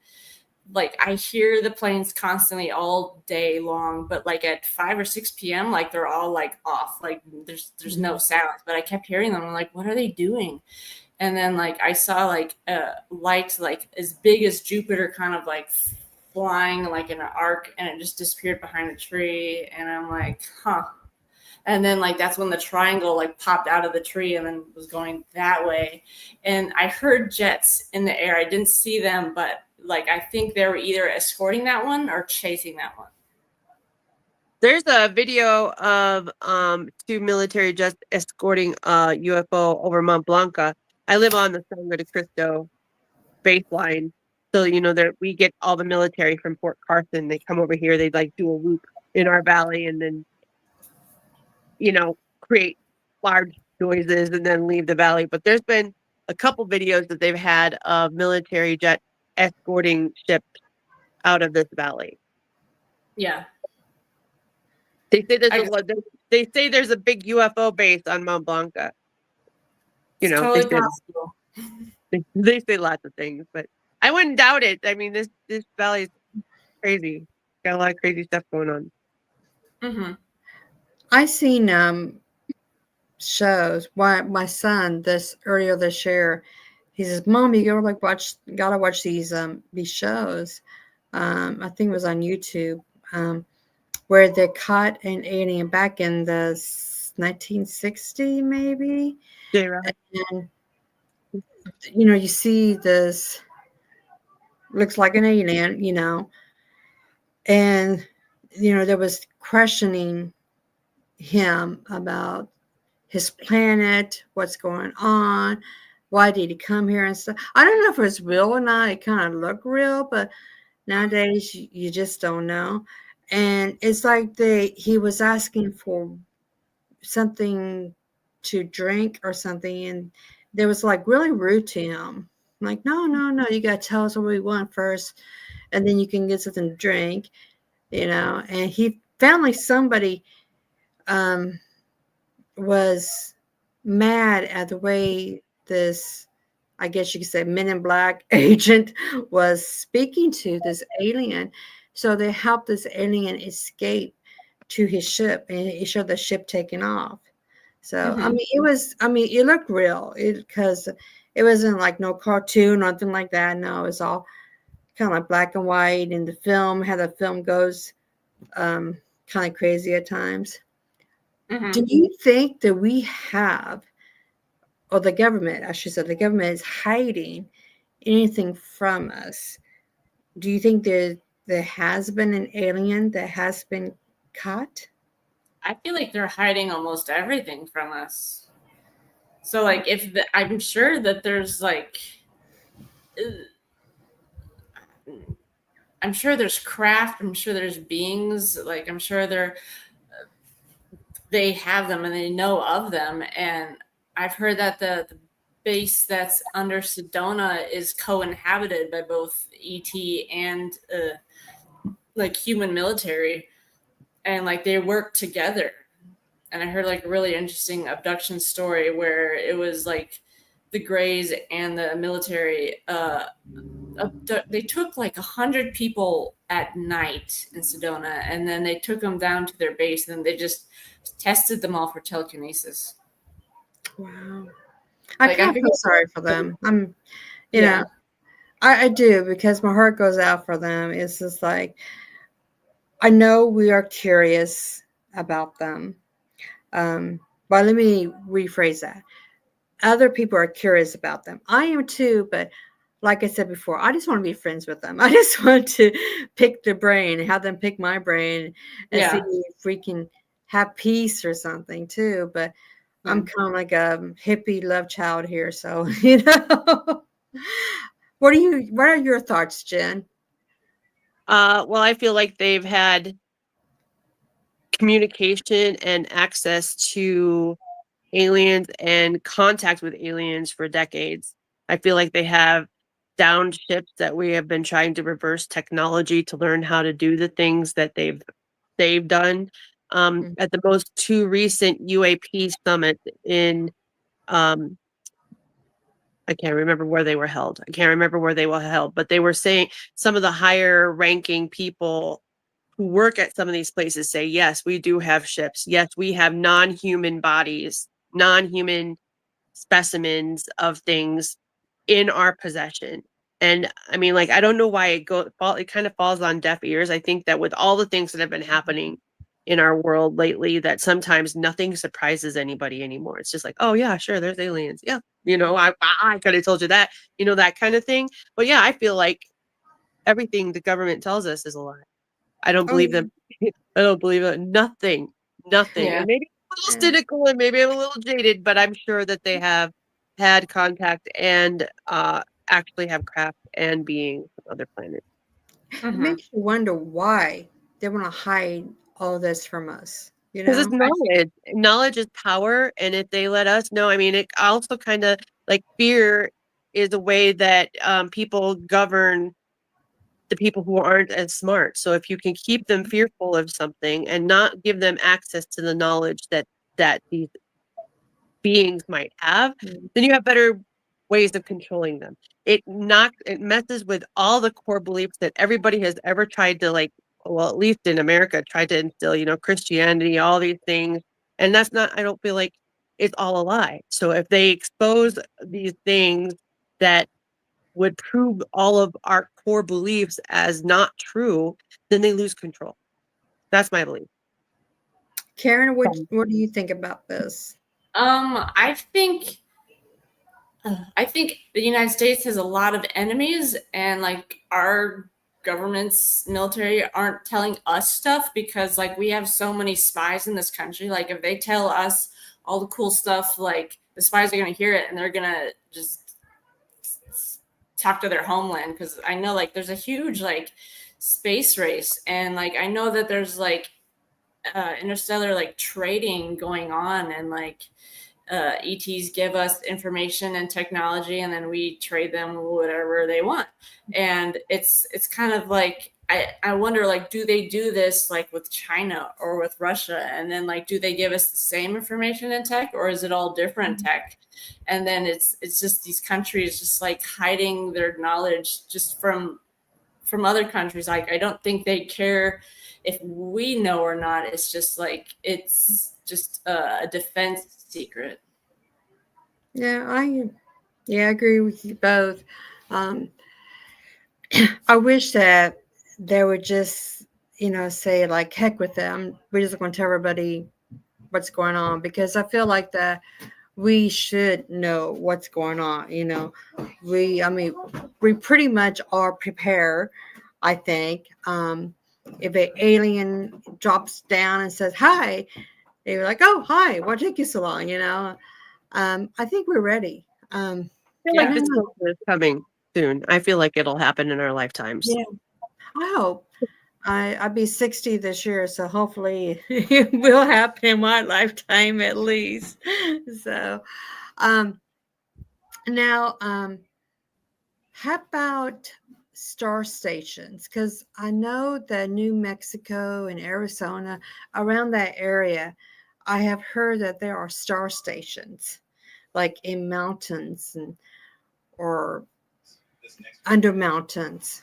like I hear the planes constantly all day long, but like at 5 or 6 p.m. like they're all like off, like there's no sounds, but I kept hearing them. I'm like, what are they doing? And then like I saw like a light like as big as Jupiter kind of like flying like in an arc, and it just disappeared behind a tree. And I'm like, huh. And then like that's when the triangle like popped out of the tree and then was going that way. And I heard jets in the air. I didn't see them, but like I think they were either escorting that one or chasing that one. There's a video of 2 military jets escorting a UFO over Mont Blanca. I live on the Sangre de Cristo baseline. So, that we get all the military from Fort Carson. They come over here, they like do a loop in our valley and then, create large noises and then leave the valley. But there's been a couple videos that they've had of military jet escorting ships out of this valley. Yeah. They say there's a big UFO base on Mont Blanca. Totally possible. They say lots of things, but I wouldn't doubt it. I mean, this valley is crazy. Got a lot of crazy stuff going on. Mm-hmm. I seen shows. Why my son earlier this year, he says, "Mom, you gotta watch these shows." I think it was on YouTube, where they caught an alien back in the 1960 maybe. Yeah, right. And you see this looks like an alien, and there was questioning him about his planet, what's going on, why did he come here and stuff. I don't know if it's real or not. It kind of looked real, but nowadays you just don't know. And it's like he was asking for something to drink or something, and they was like really rude to him. I'm like, no, you gotta tell us what we want first, and then you can get something to drink, And he found like somebody was mad at the way this I guess you could say, Men in Black agent was speaking to this alien. So they helped this alien escape to his ship, and it showed the ship taking off. So I Mhm. mean, it looked real, because it wasn't like no cartoon, nothing like that. No, it's all kind of like black and white. And the film, how the film goes, kind of crazy at times. Do Mhm. you think that we have, or the government, I should say, the government is hiding anything from us? Do you think there has been an alien that has been caught? I feel like they're hiding almost everything from us. So like I'm sure that there's like I'm sure there's craft, I'm sure there's beings, like I'm sure they have them and they know of them. And I've heard that the base that's under Sedona is co-inhabited by both ET and like human military, and like they work together. And I heard like a really interesting abduction story where it was like the Greys and the military they took like 100 people at night in Sedona, and then they took them down to their base, and then they just tested them all for telekinesis. Wow. I Like I kind of feel forget. sorry for them. You know, Yeah. I do, because my heart goes out for them. It's just like, I know we are curious about them. But let me rephrase that. Other people are curious about them. I am too, but like I said before, I just want to be friends with them. I just want to pick their brain, have them pick my brain, and see Yeah. if we can have peace or something too. But I'm Mm. kind of like a hippie love child here, so you know. What are your thoughts, Jen? Well, I feel like they've had communication and access to aliens and contact with aliens for decades. I feel like they have downed ships that we have been trying to reverse technology to learn how to do the things that they've done. Mm. At the most two recent UAP summits in um, I can't remember where they were held. I can't remember where they were held, but they were saying some of the higher ranking people who work at some of these places say, yes, we do have ships. Yes, we have non-human bodies, non-human specimens of things in our possession. And I mean, like, I don't know why it kind of falls on deaf ears. I think that with all the things that have been happening in our world lately, that sometimes nothing surprises anybody anymore. It's just like, oh yeah, sure, there's aliens. Yeah, I could have told you that, that kind of thing. But yeah, I feel like everything the government tells us is a lie. I don't Oh believe them. I don't believe it. Nothing. Nothing. Yeah. And maybe I'm a little yeah. cynical and maybe I'm a little jaded, but I'm sure that they have had contact and actually have craft and beings from other planets. It Hmm. makes you wonder why they want to hide all this from us. You Because it's know? knowledge. Knowledge is power. And if they let us know, I mean, it also kind of like fear is a way that people govern the people who aren't as smart. So if you can keep them fearful of something and not give them access to the knowledge that these beings might have, Mm. then you have better ways of controlling them. It messes with all the core beliefs that everybody has ever tried to, like, well, at least in America, tried to instill, Christianity, all these things. And that's not, I don't feel like it's all a lie. So if they expose these things that would prove all of our core beliefs as not true, then they lose control. That's my belief. Karen, what do you think about this? I think the United States has a lot of enemies, and like our government's military aren't telling us stuff because like we have so many spies in this country. Like if they tell us all the cool stuff, like the spies are gonna hear it and they're gonna just talk to their homeland. Because I know like there's a huge like space race, and like I know that there's like interstellar like trading going on, and like ETs give us information and technology, and then we trade them whatever they want. And it's kind of like I wonder, like, do they do this like with China or with Russia, and then like do they give us the same information in tech, or is it all different tech? And then it's just these countries just like hiding their knowledge just from other countries. Like, I don't think they care if we know or not. It's just like it's just a defense secret. Yeah, I agree with you both. Um, I wish that they would just, say like, heck with them. We're just going to tell everybody what's going on, because I feel like that we should know what's going on. I mean, we pretty much are prepared, I think. If an alien drops down and says, hi, they're like, oh, hi, why take you so long? I think we're ready. I feel Yeah. like this is coming soon. I feel like it'll happen in our lifetimes. Yeah, I hope. I'll be 60 this year, so hopefully it will happen in my lifetime at least. So, now, how about star stations? Because I know that New Mexico and Arizona, around that area, I have heard that there are star stations, like in mountains or under mountains.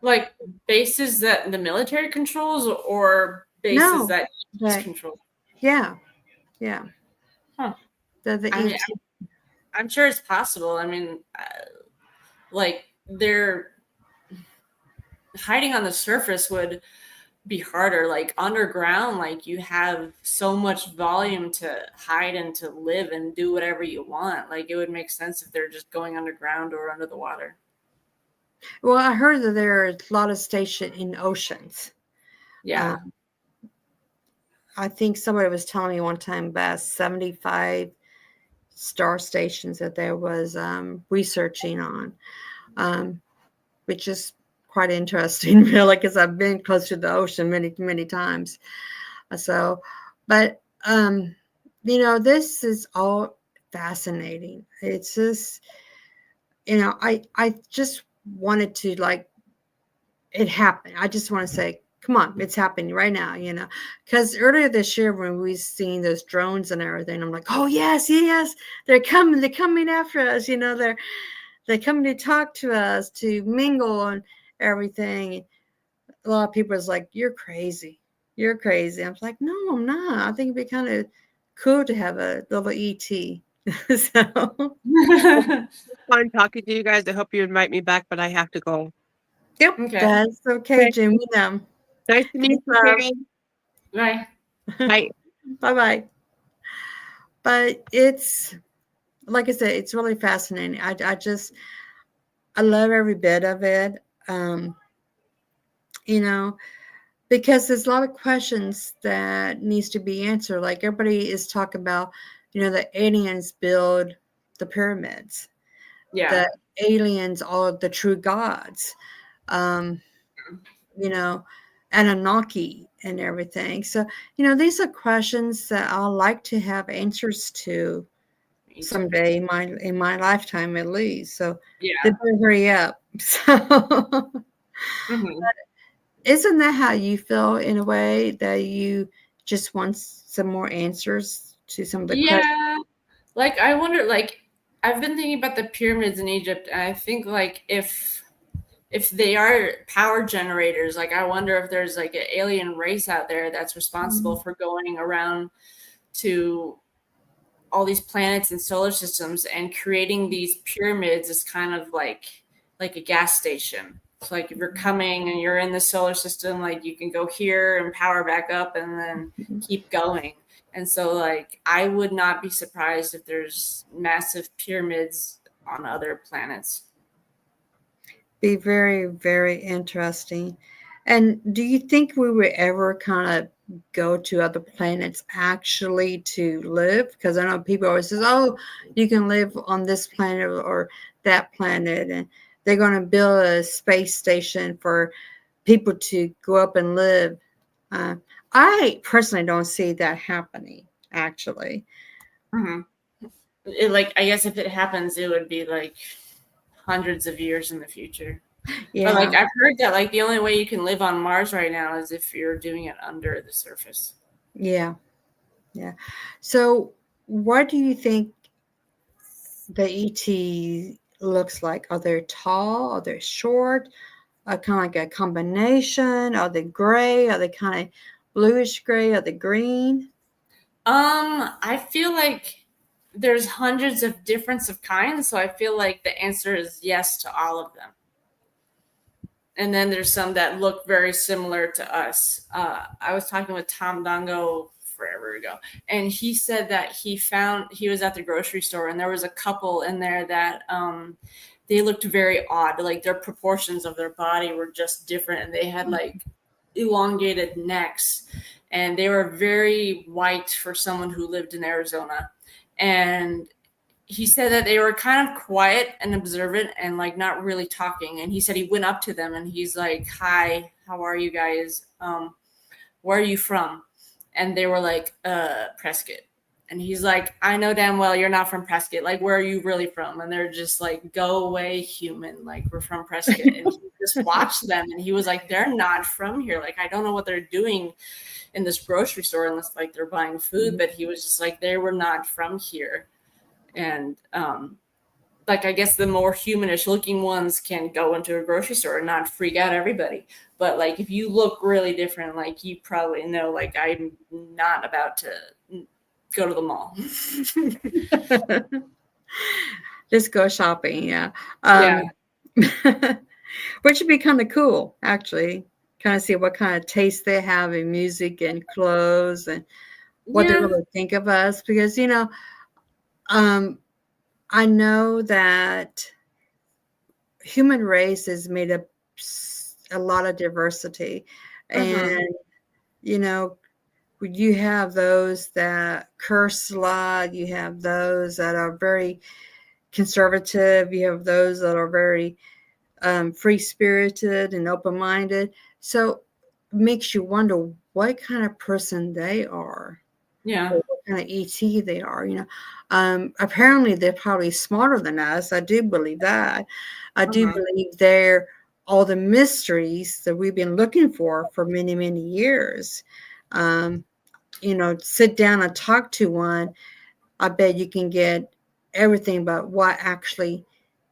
Like bases that the military controls, or bases No, that that control? yeah, Huh. the I mean, ET. I'm sure it's possible. I mean, like, they're hiding on the surface would be harder. Like underground, like you have so much volume to hide and to live and do whatever you want. Like, it would make sense if they're just going underground or under the water. Well, I heard that there are a lot of stations in oceans. Yeah. I think somebody was telling me one time about 75 star stations that there was researching on, which is quite interesting, really, because I've been close to the ocean many, many times. So, but this is all fascinating. It's just, I just wanted to, like, it happened. I just want to say, come on, it's happening right now, because earlier this year when we seen those drones and everything, I'm like, oh yes, yes, they're coming after us, they're coming to talk to us, to mingle and everything. A lot of people is like, you're crazy. I'm like, no, I'm not. I think it'd be kind of cool to have a little ET. So, Fun talking to you guys. I hope you invite me back, but I have to go. yep, Okay. that's okay, Jim. Nice to meet you, Karen. Right. Bye. Bye-bye. But it's, like I said, it's really fascinating. I love every bit of it. Because there's a lot of questions that needs to be answered. Like, everybody is talking about, the aliens build the pyramids. Yeah. The aliens are the true gods. You know, Anunnaki and everything. So, these are questions that I'd like to have answers to someday in my lifetime at least. So Yeah. they better hurry up. So isn't that how you feel, in a way, that you just want some more answers to some of the questions? Yeah. Like, I wonder, like, I've been thinking about the pyramids in Egypt, and I think, like, if they are power generators, like, I wonder if there's like an alien race out there that's responsible for going around to all these planets and solar systems and creating these pyramids is kind of like a gas station. So, like, if you're coming and you're in the solar system, like, you can go here and power back up and then keep going. And so, like, I would not be surprised if there's massive pyramids on other planets. Be very, very interesting. And do you think we would ever kind of go to other planets actually to live? Because I know people always says, "Oh, you can live on this planet or that planet," and they're going to build a space station for people to go up and live. I personally don't see that happening, actually. Like, I guess if it happens, it would be like hundreds of years in the future. But like Yeah. I've heard that like the only way you can live on Mars right now is if you're doing it under the surface. Yeah. Yeah. So, what do you think the ET looks like? Are they tall? Are they short? Kind of like a combination? Are they gray? Are they kind of bluish gray? Are they green? I feel like there's hundreds of difference of kinds, so I feel like the answer is yes to all of them. And then there's some that look very similar to us. I was talking with Tom Dongo forever ago, and he said that he was at the grocery store and there was a couple in there that they looked very odd. Like their proportions of their body were just different, and they had like elongated necks, and they were very white for someone who lived in Arizona. And he said that they were kind of quiet and observant and like not really talking. And he said he went up to them and he's like, "Hi, how are you guys? Where are you from?" And they were like, Prescott. And he's like, "I know damn well you're not from Prescott. Like, where are you really from?" And they're just like, "Go away, human. Like, we're from Prescott." And he just watched them and he was like, "They're not from here. Like, I don't know what they're doing in this grocery store unless like they're buying food." But he was just like, they were not from here. And like I guess the more humanish looking ones can go into a grocery store and not freak out everybody. But like if you look really different, like you probably know, like I'm not about to go to the mall. Just go shopping. Yeah. Yeah. Which would be kind of cool, actually. Kind of see what kind of taste they have in music and clothes and what they Yeah. really think of us. Because, I know that human race is made up a lot of diversity. Mhm. And, you know, you have those that curse a lot, you have those that are very conservative, you have those that are very free spirited and open minded. So it makes you wonder what kind of person they are, Yeah. or what kind of ET they are. Apparently they're probably smarter than us. I do believe that. I do Mhm. believe they're all the mysteries that we've been looking for many, many years. Um, sit down and talk to one. I bet you can get everything about what actually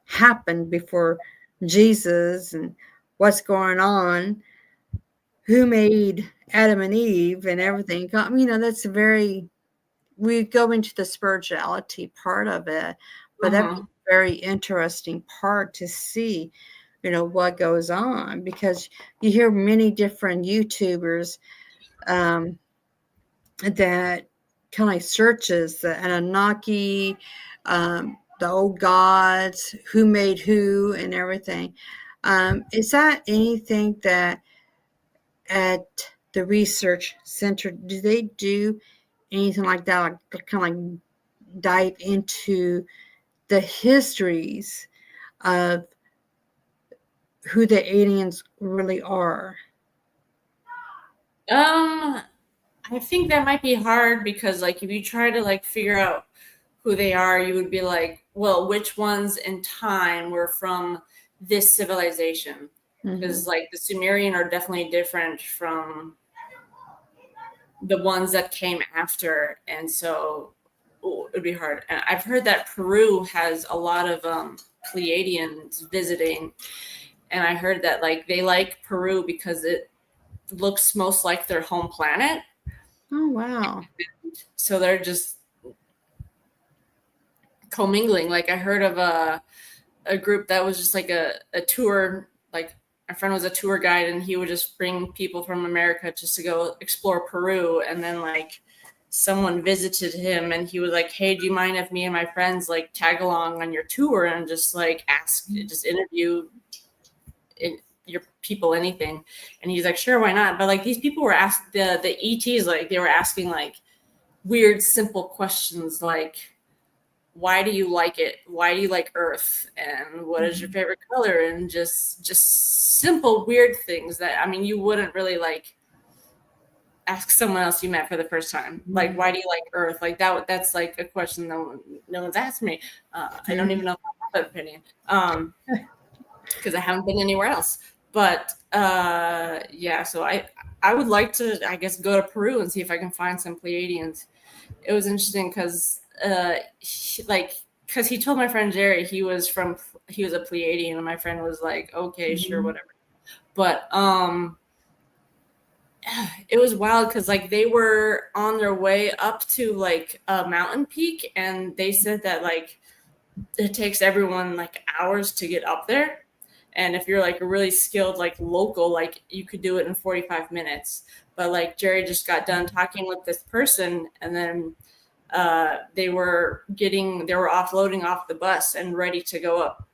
happened before Jesus and what's going on, who made Adam and Eve and everything. That's we go into the spirituality part of it, but that's a Mhm. very interesting part to see, what goes on, because you hear many different YouTubers um, that kind of like searches the Anunnaki, the old gods, who made who, and everything. Is that anything that at the research center do they do anything like that, like kind of like dive into the histories of who the aliens really are? I think that might be hard because like if you try to like figure out who they are, you would be like, well, which ones in time were from this civilization? Mm-hmm. Because like the Sumerian are definitely different from the ones that came after, and so it'd be hard. And I've heard that Peru has a lot of Pleiadians visiting, and I heard that like they like Peru because it looks most like their home planet. Oh, wow. So they're just commingling. Like I heard of a group that was just like a tour. Like my friend was a tour guide, and he would just bring people from America just to go explore Peru. And then like someone visited him, and he was like, "Hey, do you mind if me and my friends like tag along on your tour and just like just interview your people anything?" And he's like, "Sure, why not?" But like these people were asked the ETs, like they were asking like weird simple questions like, why do you like it? Why do you like Earth? And what is your favorite color? And just simple weird things that, I mean, you wouldn't really like ask someone else you met for the first time. Like, why do you like Earth? Like that's like a question no one's asked me. I don't even know if I have an opinion. because I haven't been anywhere else. But yeah, so I would like to, I guess, go to Peru and see if I can find some Pleiadians. It was interesting because because he told my friend Jerry he was a Pleiadian, and my friend was like, okay, sure, whatever. But it was wild because like they were on their way up to like a mountain peak, and they said that like it takes everyone like hours to get up there. And if you're like a really skilled like local, like you could do it in 45 minutes. But like Jerry just got done talking with this person, and then they were offloading off the bus and ready to go up,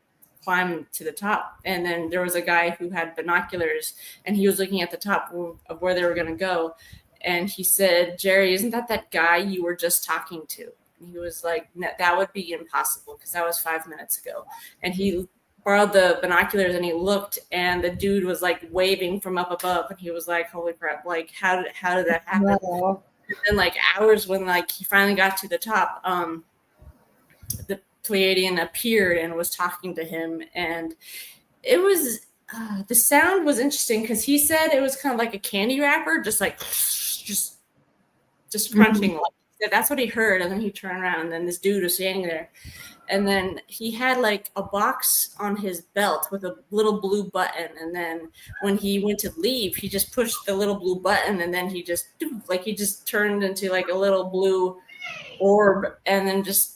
climb to the top. And then there was a guy who had binoculars, and he was looking at the top of where they were going to go. And he said, Jerry, isn't that guy you were just talking to? And he was like, no, that would be impossible because that was 5 minutes ago. And he borrowed the binoculars and he looked, and the dude was like waving from up above, and he was like, holy crap, like how did that happen? Wow. And then like hours when like he finally got to the top, the Pleiadian appeared and was talking to him, and it was the sound was interesting because he said it was kind of like a candy wrapper, just like just crunching. Like, that's what he heard, and then he turned around, and then this dude was standing there, and then he had like a box on his belt with a little blue button, and then when he went to leave, he just pushed the little blue button, and then he just turned into like a little blue orb, and then just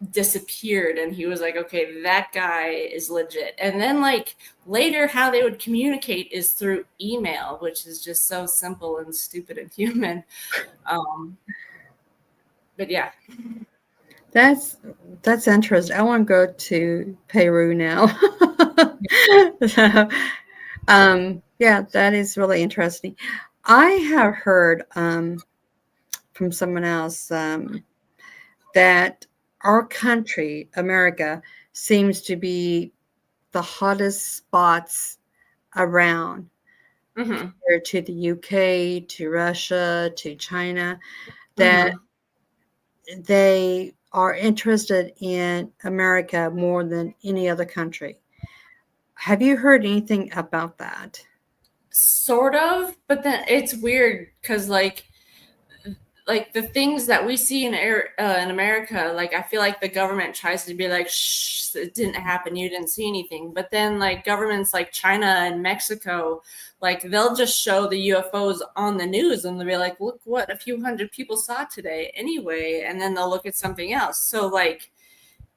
disappeared. And he was like, okay, that guy is legit. And then like later how they would communicate is through email, which is just so simple and stupid and human. But yeah, That's interesting. I want to go to Peru now. So, yeah, that is really interesting. I have heard from someone else that our country, America, seems to be the hottest spots around, compared to the UK, to Russia, to China, that they are interested in America more than any other country. Have you heard anything about that? sort of, but then it's weird because like the things that we see in America, like I feel like the government tries to be like, shh, it didn't happen, you didn't see anything. But then like governments like China and Mexico, like they'll just show the UFOs on the news, and they'll be like, look what a few hundred people saw today anyway, and then they'll look at something else. So like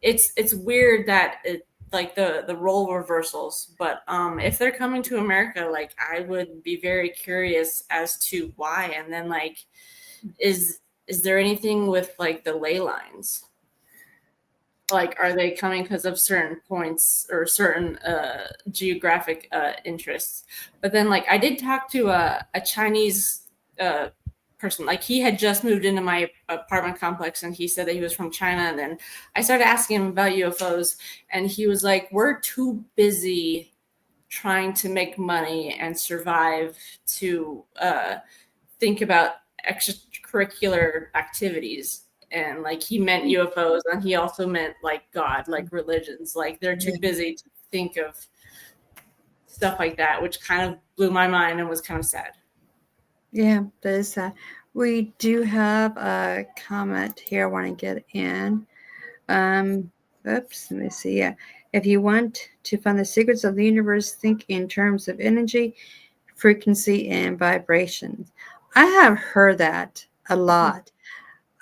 it's weird that it like the role reversals. But if they're coming to America, like I would be very curious as to why. And then like is there anything with like the ley lines? Like, are they coming because of certain points or certain geographic interests? But then, like, I did talk to a Chinese person. Like, he had just moved into my apartment complex, and he said that he was from China. And then I started asking him about UFOs, and he was like, "We're too busy trying to make money and survive to think about extracurricular activities." And like he meant UFOs, and he also meant like God, like religions. Like they're too busy to think of stuff like that, which kind of blew my mind and was kind of sad. Yeah, that is sad. We do have a comment here I want to get in. Oops, let me see. Yeah. If you want to find the secrets of the universe, think in terms of energy, frequency, and vibrations. I have heard that a lot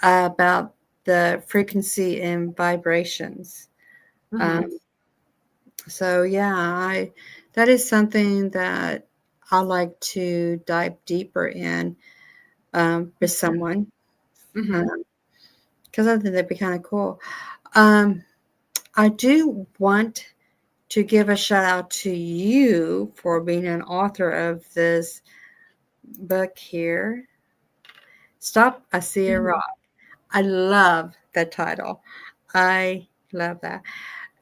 about the frequency and vibrations. So yeah, that is something that I like to dive deeper in with someone, because I think that'd be kind of cool. I do want to give a shout out to you for being an author of this book here. Stop, I See a Rock. I love the title. I love that.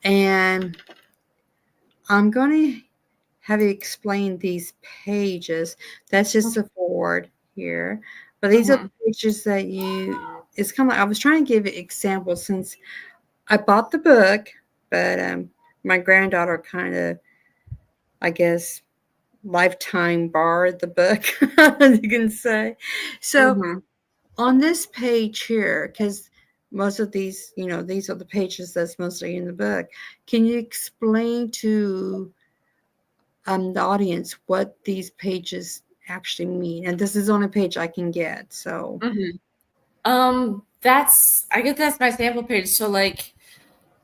And I'm going to have you explain these pages. That's just a forward here. But these are the pages that it's kind of like, I was trying to give examples since I bought the book, but my granddaughter kind of I guess, lifetime bar the book, you can say. So Mm-hmm. on this page here, because most of these, these are the pages that's mostly in the book. Can you explain to the audience what these pages actually mean? And this is on a page I can get. So Mm-hmm. I guess that's my sample page. So like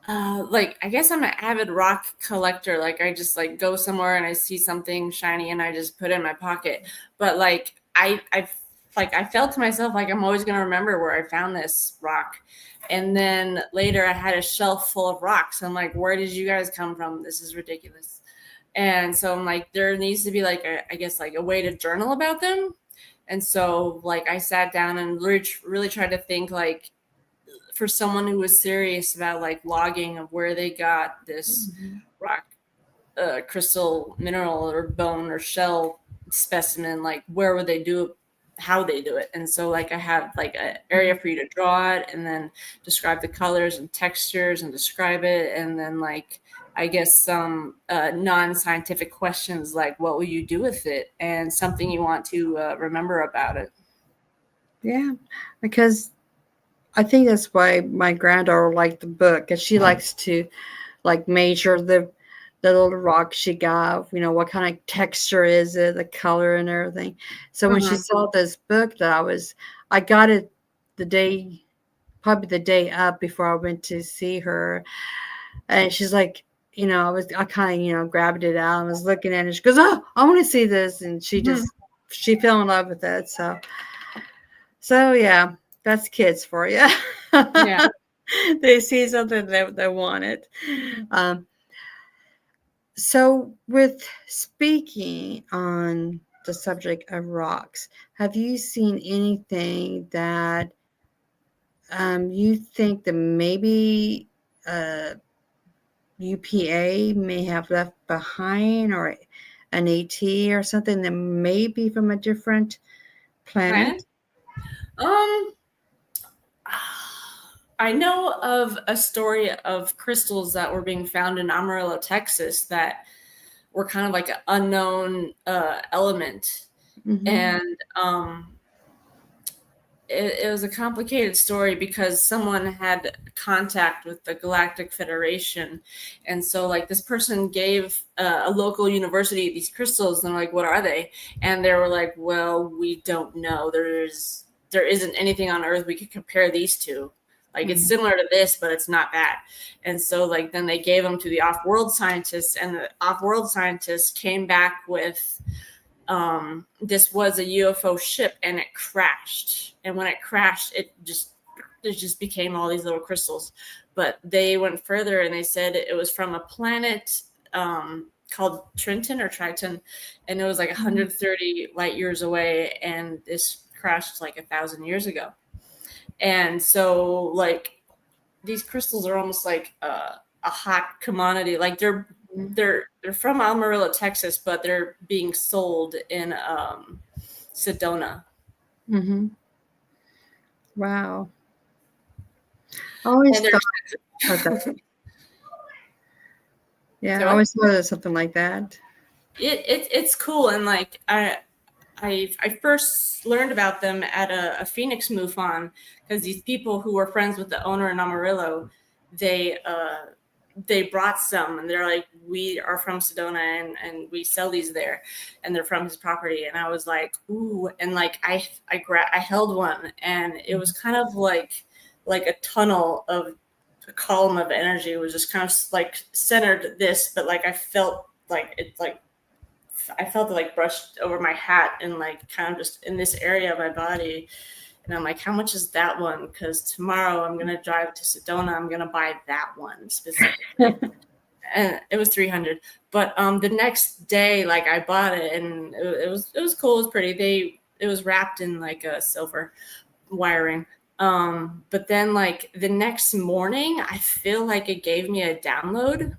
I guess I'm an avid rock collector. Like I just like go somewhere and I see something shiny and I just put it in my pocket. But like I felt to myself like I'm always gonna remember where I found this rock. And then later I had a shelf full of rocks. I'm like, where did you guys come from? This is ridiculous. And so I'm like, there needs to be like I guess like a way to journal about them. And so like I sat down and really tried to think like for someone who was serious about like logging of where they got this rock, crystal, mineral, or bone or shell specimen, like where would they do it, how they do it. And so like I have like an area for you to draw it and then describe the colors and textures and describe it. And then like I guess some non-scientific questions like what will you do with it and something you want to remember about it. yeah, because I think that's why my granddaughter liked the book, because she likes to like measure the little rock she got, what kind of texture is it, the color and everything. So when she saw this book I got it probably the day up before I went to see her. And she's like, I kind of, grabbed it out and was looking at it. She goes, oh, I want to see this. And she fell in love with it. So yeah, that's kids for you. Yeah. They see something they want it. So, with speaking on the subject of rocks, have you seen anything that you think that maybe UPA may have left behind, or an AT or something that may be from a different planet? Um, I know of a story of crystals that were being found in Amarillo, Texas, that were kind of like an unknown element. Mm-hmm. And it was a complicated story because someone had contact with the Galactic Federation. And so like this person gave a local university these crystals and like, what are they? And they were like, well, we don't know. There isn't anything on Earth we could compare these to. Like it's similar to this, but it's not that. And so like then they gave them to the off-world scientists, and the off-world scientists came back with this was a UFO ship and it crashed. And when it crashed, it just became all these little crystals. But they went further and they said it was from a planet called Triton or Triton, and it was like 130 light years away, and this crashed like 1,000 years ago. And so like these crystals are almost like a hot commodity. Like they're from Amarillo, Texas, but they're being sold in Sedona. Mm-hmm. Wow. I always thought yeah, I always thought of something like that. It's cool, and like I first learned about them at a Phoenix MUFON, because these people who were friends with the owner in Amarillo, they brought some, and they're like, we are from Sedona and we sell these there, and they're from his property. And I was like, ooh, and like I held one, and it was kind of like a tunnel of a column of energy. It was just kind of like centered this, but like I felt like it like I felt it like brushed over my hat and like kind of just in this area of my body. And I'm like, how much is that one? Because tomorrow I'm going to drive to Sedona. I'm going to buy that one specifically. And it was $300. But the next day, like I bought it, and it was cool. It was pretty. It was wrapped in like a silver wiring. But then like the next morning, I feel like it gave me a download.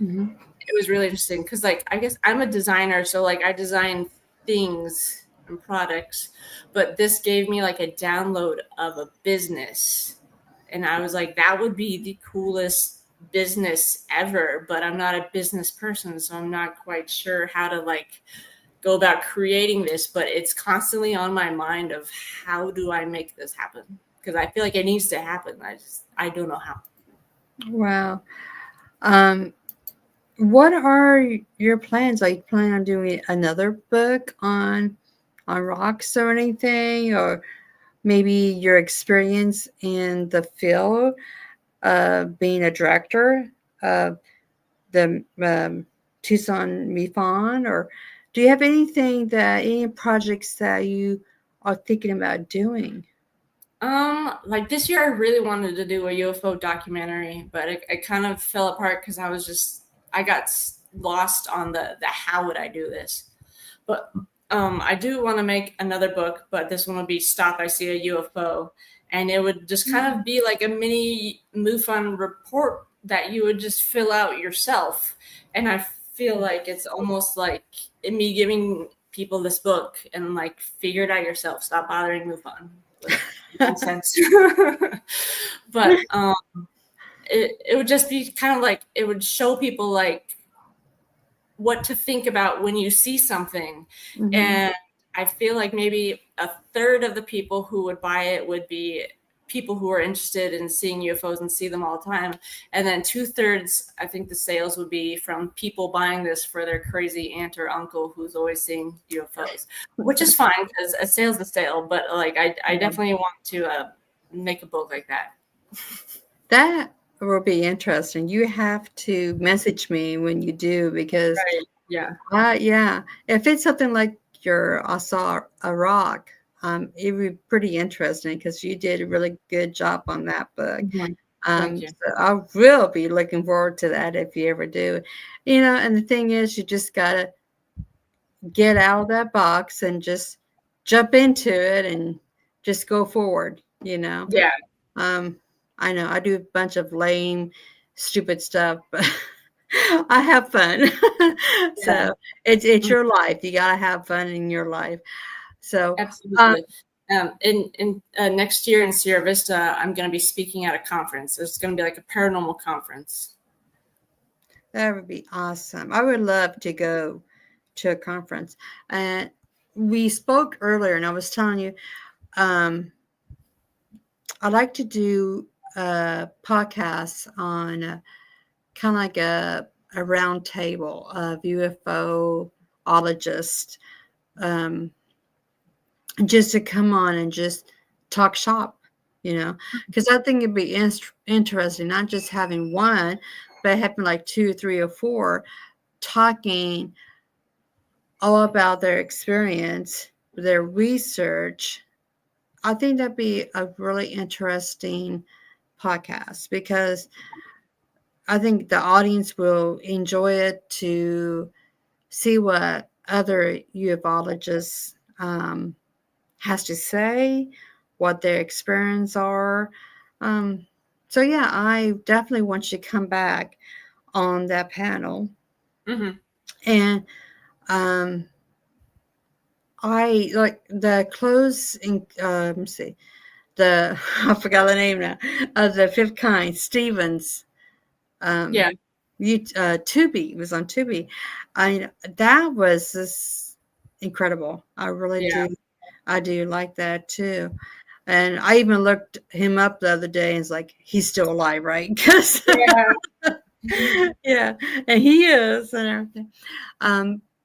Mm-hmm. It was really interesting because like I guess I'm a designer, so like I design things and products, but this gave me like a download of a business, and I was like, that would be the coolest business ever, but I'm not a business person, so I'm not quite sure how to like go about creating this, but it's constantly on my mind of how do I make this happen? Because I feel like it needs to happen. I don't know how. Wow. What are your plans? Are you planning on doing another book on rocks or anything, or maybe your experience in the field of being a director of the Tucson MUFON, or do you have any projects that you are thinking about doing? Like this year, I really wanted to do a UFO documentary, but it kind of fell apart because I got lost on the how would I do this. But I do want to make another book, but this one would be Stop, I See a UFO. And it would just kind of be like a mini MUFON report that you would just fill out yourself. And I feel like it's almost like me giving people this book and like figure it out yourself. Stop bothering MUFON. Like, nonsense. But it would just be kind of like it would show people like what to think about when you see something. Mhm. And I feel like maybe a third of the people who would buy it would be people who are interested in seeing UFOs and see them all the time. And then 2/3, I think the sales would be from people buying this for their crazy aunt or uncle who's always seeing UFOs, which is fine because a sale's a sale. But like, I definitely want to make a book like that. That will be interesting. You have to message me when you do, because Right. Yeah. yeah, if it's something like I saw a rock, it would be pretty interesting because you did a really good job on that book. Thank you. So I will be looking forward to that if you ever do. And the thing is, you just gotta get out of that box and just jump into it and just go forward. Yeah. I know I do a bunch of lame, stupid stuff, but I have fun. So it's your life. You gotta have fun in your life. So Absolutely. In next year in Sierra Vista, I'm going to be speaking at a conference. It's going to be like a paranormal conference. that would be awesome. I would love to go to a conference. And we spoke earlier, and I was telling you, I like to do podcasts on kind of like a round table of UFOologists, just to come on and just talk shop, because I think it'd be interesting, not just having one, but having like 2, 3, or 4 talking all about their experience, their research. I think that'd be a really interesting podcast, because I think the audience will enjoy it to see what other ufologists has to say, what their experience are. So yeah, I definitely want you to come back on that panel. Mm-hmm. And I like the closing. Let me see. I forgot the name now. Of the fifth kind, Stevens. Yeah. Tubi, was on Tubi. That was just incredible. I really do. I do like that too. And I even looked him up the other day, and it's like, he's still alive, right? Because yeah, and he is, and everything.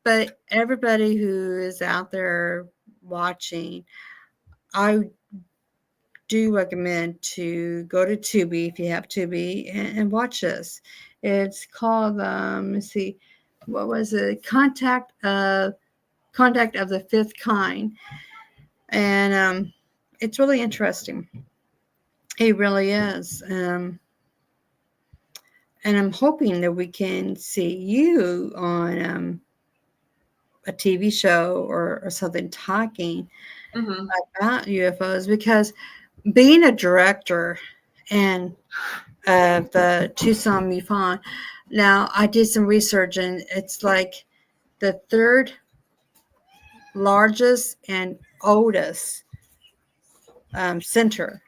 But everybody who is out there watching, I do recommend to go to Tubi if you have Tubi and watch this. It's called let's see, what was it? Contact of the Fifth Kind, and it's really interesting. It really is. And I'm hoping that we can see you on a TV show or something talking about UFOs, because being a director and the Tucson MUFON, now I did some research, and it's like the third largest and oldest center.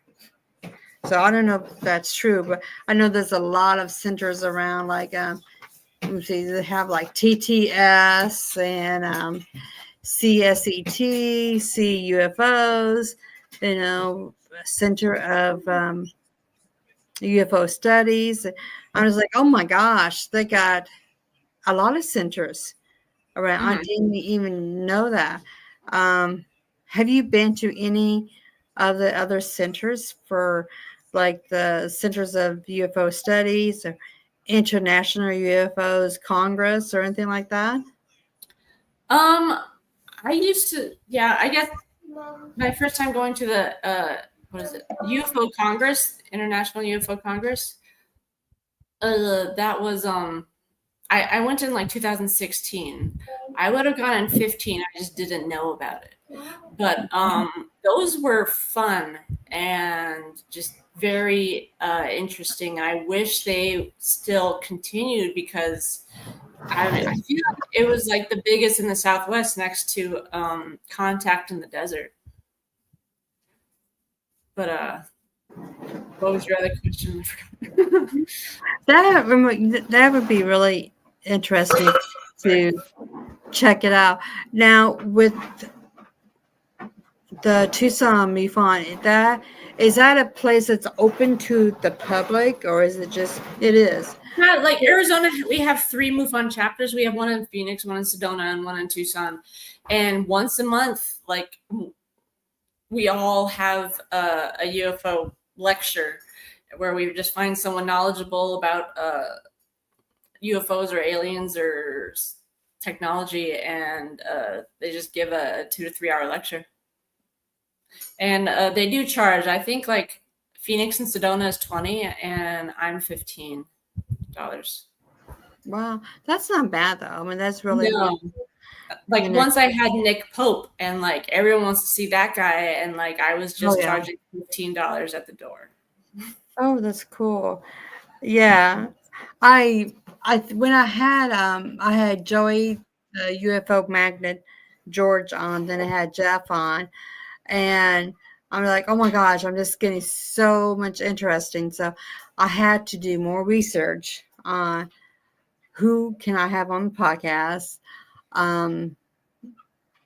So I don't know if that's true, but I know there's a lot of centers around, like let me see, they have like TTS and CSET, CUFOs, you know, Center of UFO Studies. I was like, oh my gosh, they got a lot of centers around. I Mhm. didn't even know that. Have you been to any of the other centers for like the Centers of UFO Studies or International UFOs Congress or anything like that? I used to, yeah, I guess my first time going to the what is it? UFO Congress, International UFO Congress. That was I went in like 2016. I would have gone in 15. I just didn't know about it. But those were fun and just very interesting. I wish they still continued because I feel like it was like the biggest in the Southwest next to Contact in the Desert. But what was your other question? That would be really interesting to check it out. Now with the Tucson MUFON, that a place that's open to the public, or is it just it is? Yeah, like Arizona, we have 3 MUFON chapters. We have one in Phoenix, one in Sedona, and one in Tucson. And once a month, like we all have a UFO lecture where we just find someone knowledgeable about UFOs or aliens or technology, and they just give a 2 to 3 hour lecture. And they do charge. I think like Phoenix and Sedona is 20, and I'm $15. Wow, that's not bad though. I mean, that's really No. Like you know. once I had Nick Pope, and like everyone wants to see that guy, and like I was just yeah. charging $15 at the door. Oh, that's cool. Yeah, I when I had Joey, the UFO magnet, George on, then I had Jeff on, and I'm like, oh my gosh, I'm just getting so much interesting. So I had to do more research on who can I have on the podcast. Um,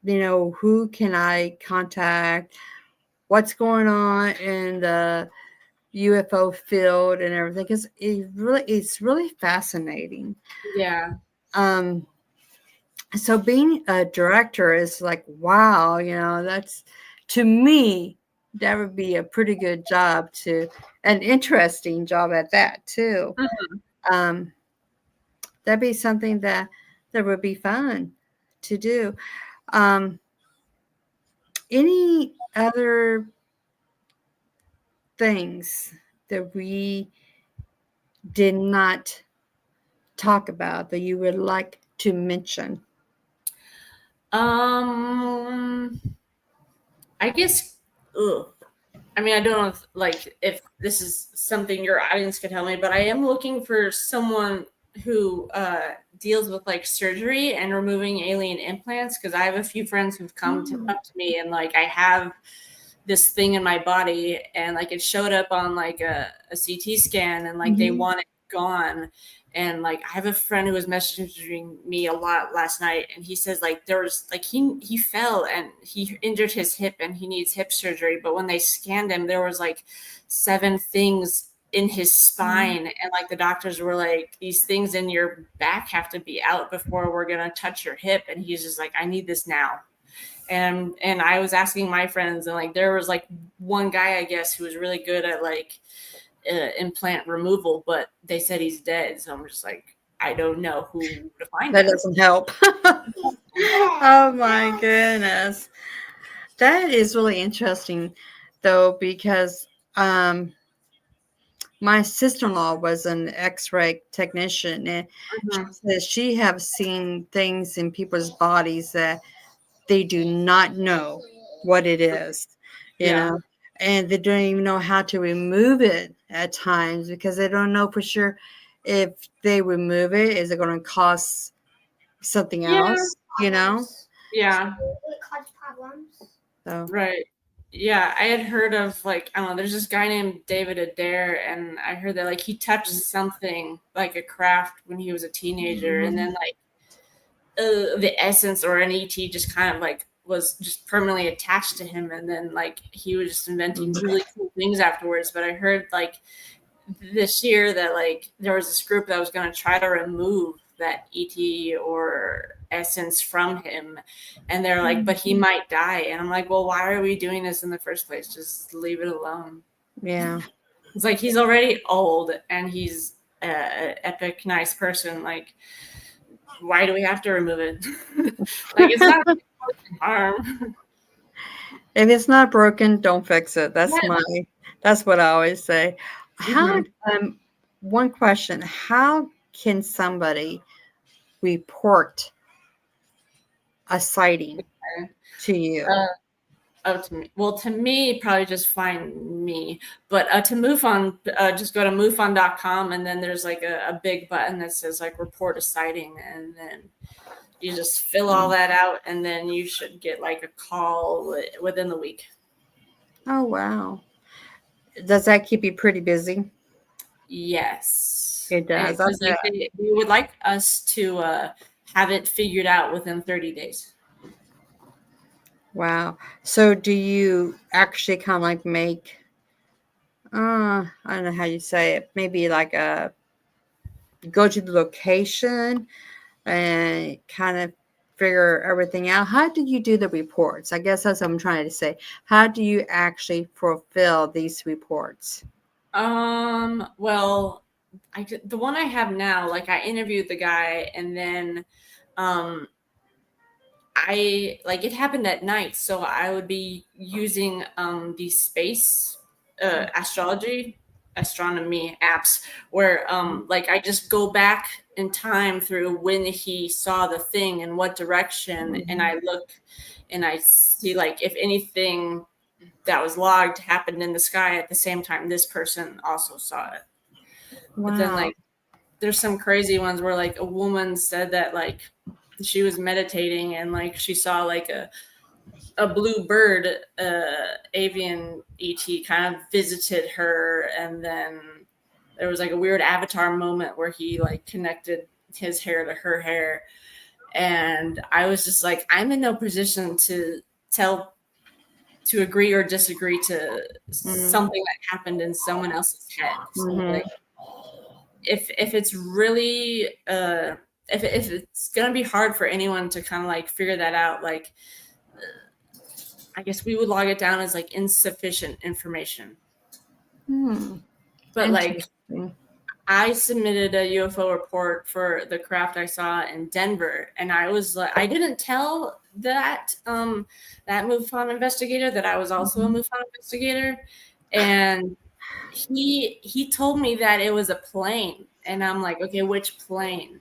who can I contact? What's going on in the UFO field and everything? Because it's really fascinating. Yeah. So being a director is like, wow, that's, to me, that would be a pretty good job, an interesting job at that too. Um, that'd be something that would be fun to do. Any other things that we did not talk about that you would like to mention? I guess. Ugh. I mean, I don't know if this is something your audience could help me, but I am looking for someone who deals with like surgery and removing alien implants, because I have a few friends who've come up to me and like I have this thing in my body and like it showed up on like a CT scan and like they want it gone. And like I have a friend who was messaging me a lot last night, and he says like there was like he fell and he injured his hip and he needs hip surgery, but when they scanned him there was like 7 things in his spine, and like the doctors were like, these things in your back have to be out before we're gonna touch your hip. And he's just like, I need this now. And I was asking my friends, and like there was like one guy I guess who was really good at like implant removal, but they said he's dead. So I'm just like, I don't know who to find. That doesn't help. Oh my goodness, that is really interesting though, because my sister-in-law was an X-ray technician, and she says she have seen things in people's bodies that they do not know what it is, and they don't even know how to remove it at times, because they don't know for sure if they remove it, is it going to cause something else, Yeah. So, Right. Yeah, I had heard of like, I don't know, there's this guy named David Adair, and I heard that like he touched something like a craft when he was a teenager, and then like the essence or an ET just kind of like was just permanently attached to him, and then like he was just inventing really cool things afterwards. But I heard like this year that like there was this group that was going to try to remove that ET or essence from him, and they're like, but he might die, and I'm like, well, why are we doing this in the first place? Just leave it alone. Yeah. It's like he's already old and he's an epic nice person. Like, why do we have to remove it? Like, it's not harm. If it's not broken, don't fix it. That's Yeah. that's what I always say. How Mhm. one question, how can somebody report a sighting to you? Oh, to me. Well, to me, probably just find me. But to MUFON, just go to MUFON.com, and then there's like a big button that says like report a sighting, and then you just fill all that out, and then you should get like a call within the week. Oh wow. Does that keep you pretty busy? Yes, It does. I because like bet. they would like us to have it figured out within 30 days. Wow. So do you actually kind of like make I don't know how you say it, maybe like a go to the location and kind of figure everything out? How do you do the reports? I guess that's what I'm trying to say. How do you actually fulfill these reports? Well, the one I have now, like I interviewed the guy, and then um I like it happened at night, so I would be using these space astronomy apps where like I just go back in time through when he saw the thing and what direction, and I look and I see like if anything that was logged happened in the sky at the same time this person also saw it. But then Wow. like there's some crazy ones where like a woman said that like she was meditating and like she saw like a blue bird avian ET kind of visited her, and then there was like a weird avatar moment where he like connected his hair to her hair, and I was just like, I'm in no position to tell to agree or disagree to something that happened in someone else's head. So like if it's really if it's gonna be hard for anyone to kind of like figure that out, like I guess we would log it down as like insufficient information. Hmm. But like Interesting. I submitted a UFO report for the craft I saw in Denver, and I was like, I didn't tell that MUFON investigator that I was also a MUFON investigator, and he told me that it was a plane, and I'm like, okay, which plane?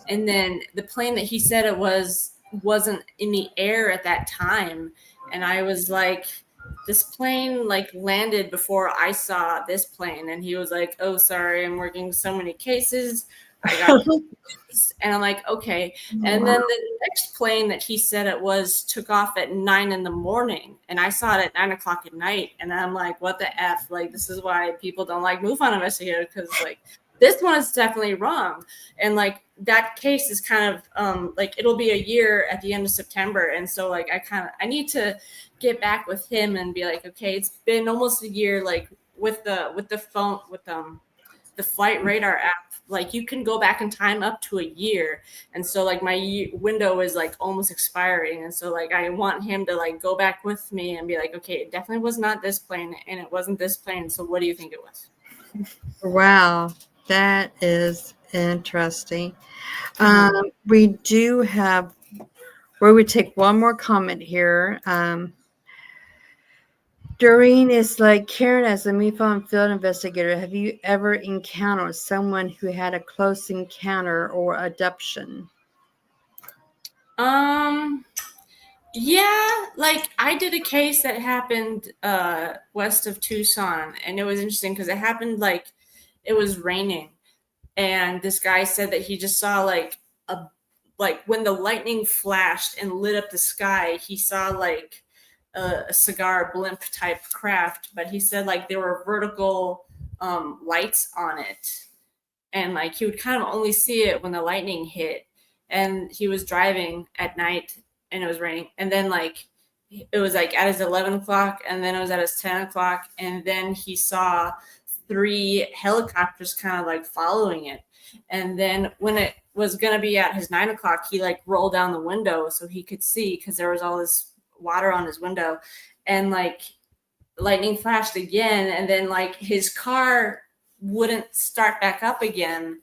And then the plane that he said it wasn't in the air at that time, and I was like, this plane like landed before I saw this plane, and he was like, oh, sorry, I'm working so many cases, I got confused. And I'm like, okay. And then the next plane that he said it was took off at 9 a.m, and I saw it at 9 o'clock at night, and I'm like, what the f, like this is why people don't like MUFON investigators, because like this one is definitely wrong. And like that case is kind of like it'll be a year at the end of September, and so like I need to get back with him and be like, okay, it's been almost a year, like with the phone with the flight radar app, like you can go back in time up to a year, and so like my window is like almost expiring, and so like I want him to like go back with me and be like, okay, it definitely was not this plane and it wasn't this plane, so what do you think it was? Wow. That is interesting. We do have where we take one more comment here. Doreen is like, Karen, as a MUFON field investigator, have you ever encountered someone who had a close encounter or abduction? Yeah, like I did a case that happened west of Tucson, and it was interesting because it happened like it was raining, and this guy said that he just saw like when the lightning flashed and lit up the sky, he saw like a cigar blimp type craft, but he said like there were vertical lights on it, and like he would kind of only see it when the lightning hit, and he was driving at night and it was raining, and then like it was like at his 11 o'clock, and then it was at his 10 o'clock, and then he saw 3 helicopters kind of like following it. And then when it was going to be at his 9 o'clock, he like rolled down the window so he could see, because there was all this water on his window, and like lightning flashed again, and then like his car wouldn't start back up again,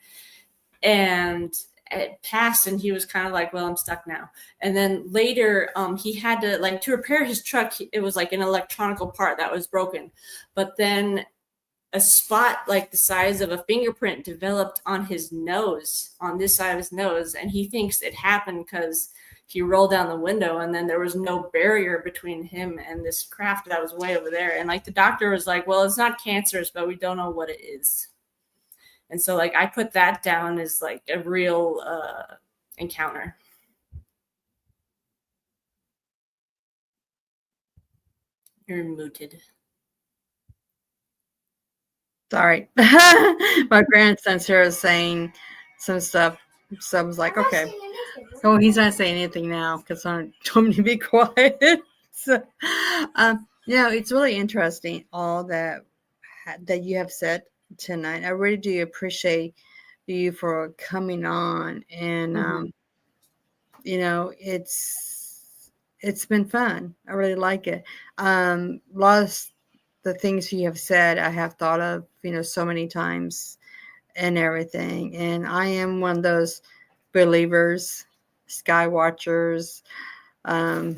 and it passed, and he was kind of like, well, I'm stuck now. And then later he had to, like, to repair his truck, it was like an electronical part that was broken, but then a spot like the size of a fingerprint developed on his nose, on this side of his nose, and he thinks it happened because he rolled down the window, and then there was no barrier between him and this craft that was way over there. And like the doctor was like, well, it's not cancerous, but we don't know what it is. And so like I put that down as like a real encounter. You're muted. Sorry. My grandson's here is saying some stuff. So I was like, okay. Oh, he's not saying anything now because I told me to be quiet. So, it's really interesting all that you have said tonight. I really do appreciate you for coming on, and it's been fun. I really like it. A lot of the things you have said, I have thought of, so many times and everything. And I am one of those believers, sky watchers. I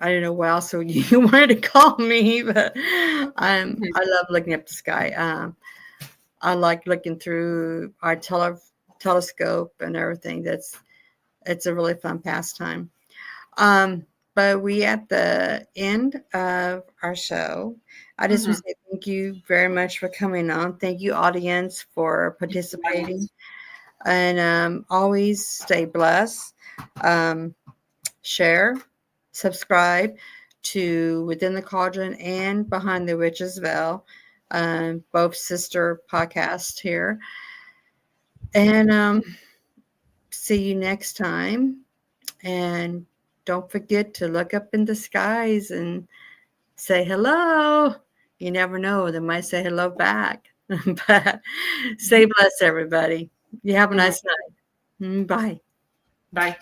don't know what else you wanted to call me, but I love looking up the sky. I like looking through our telescope and everything. It's a really fun pastime. But we at the end of our show. I just want to say thank you very much for coming on. Thank you, audience, for participating. And always stay blessed. Share, subscribe to Within the Cauldron and Behind the Witch's Veil, both sister podcasts here. And see you next time. And don't forget to look up in the skies and say hello. You never know. They might say hello back. But stay blessed, everybody. You have a nice night. Bye. Bye.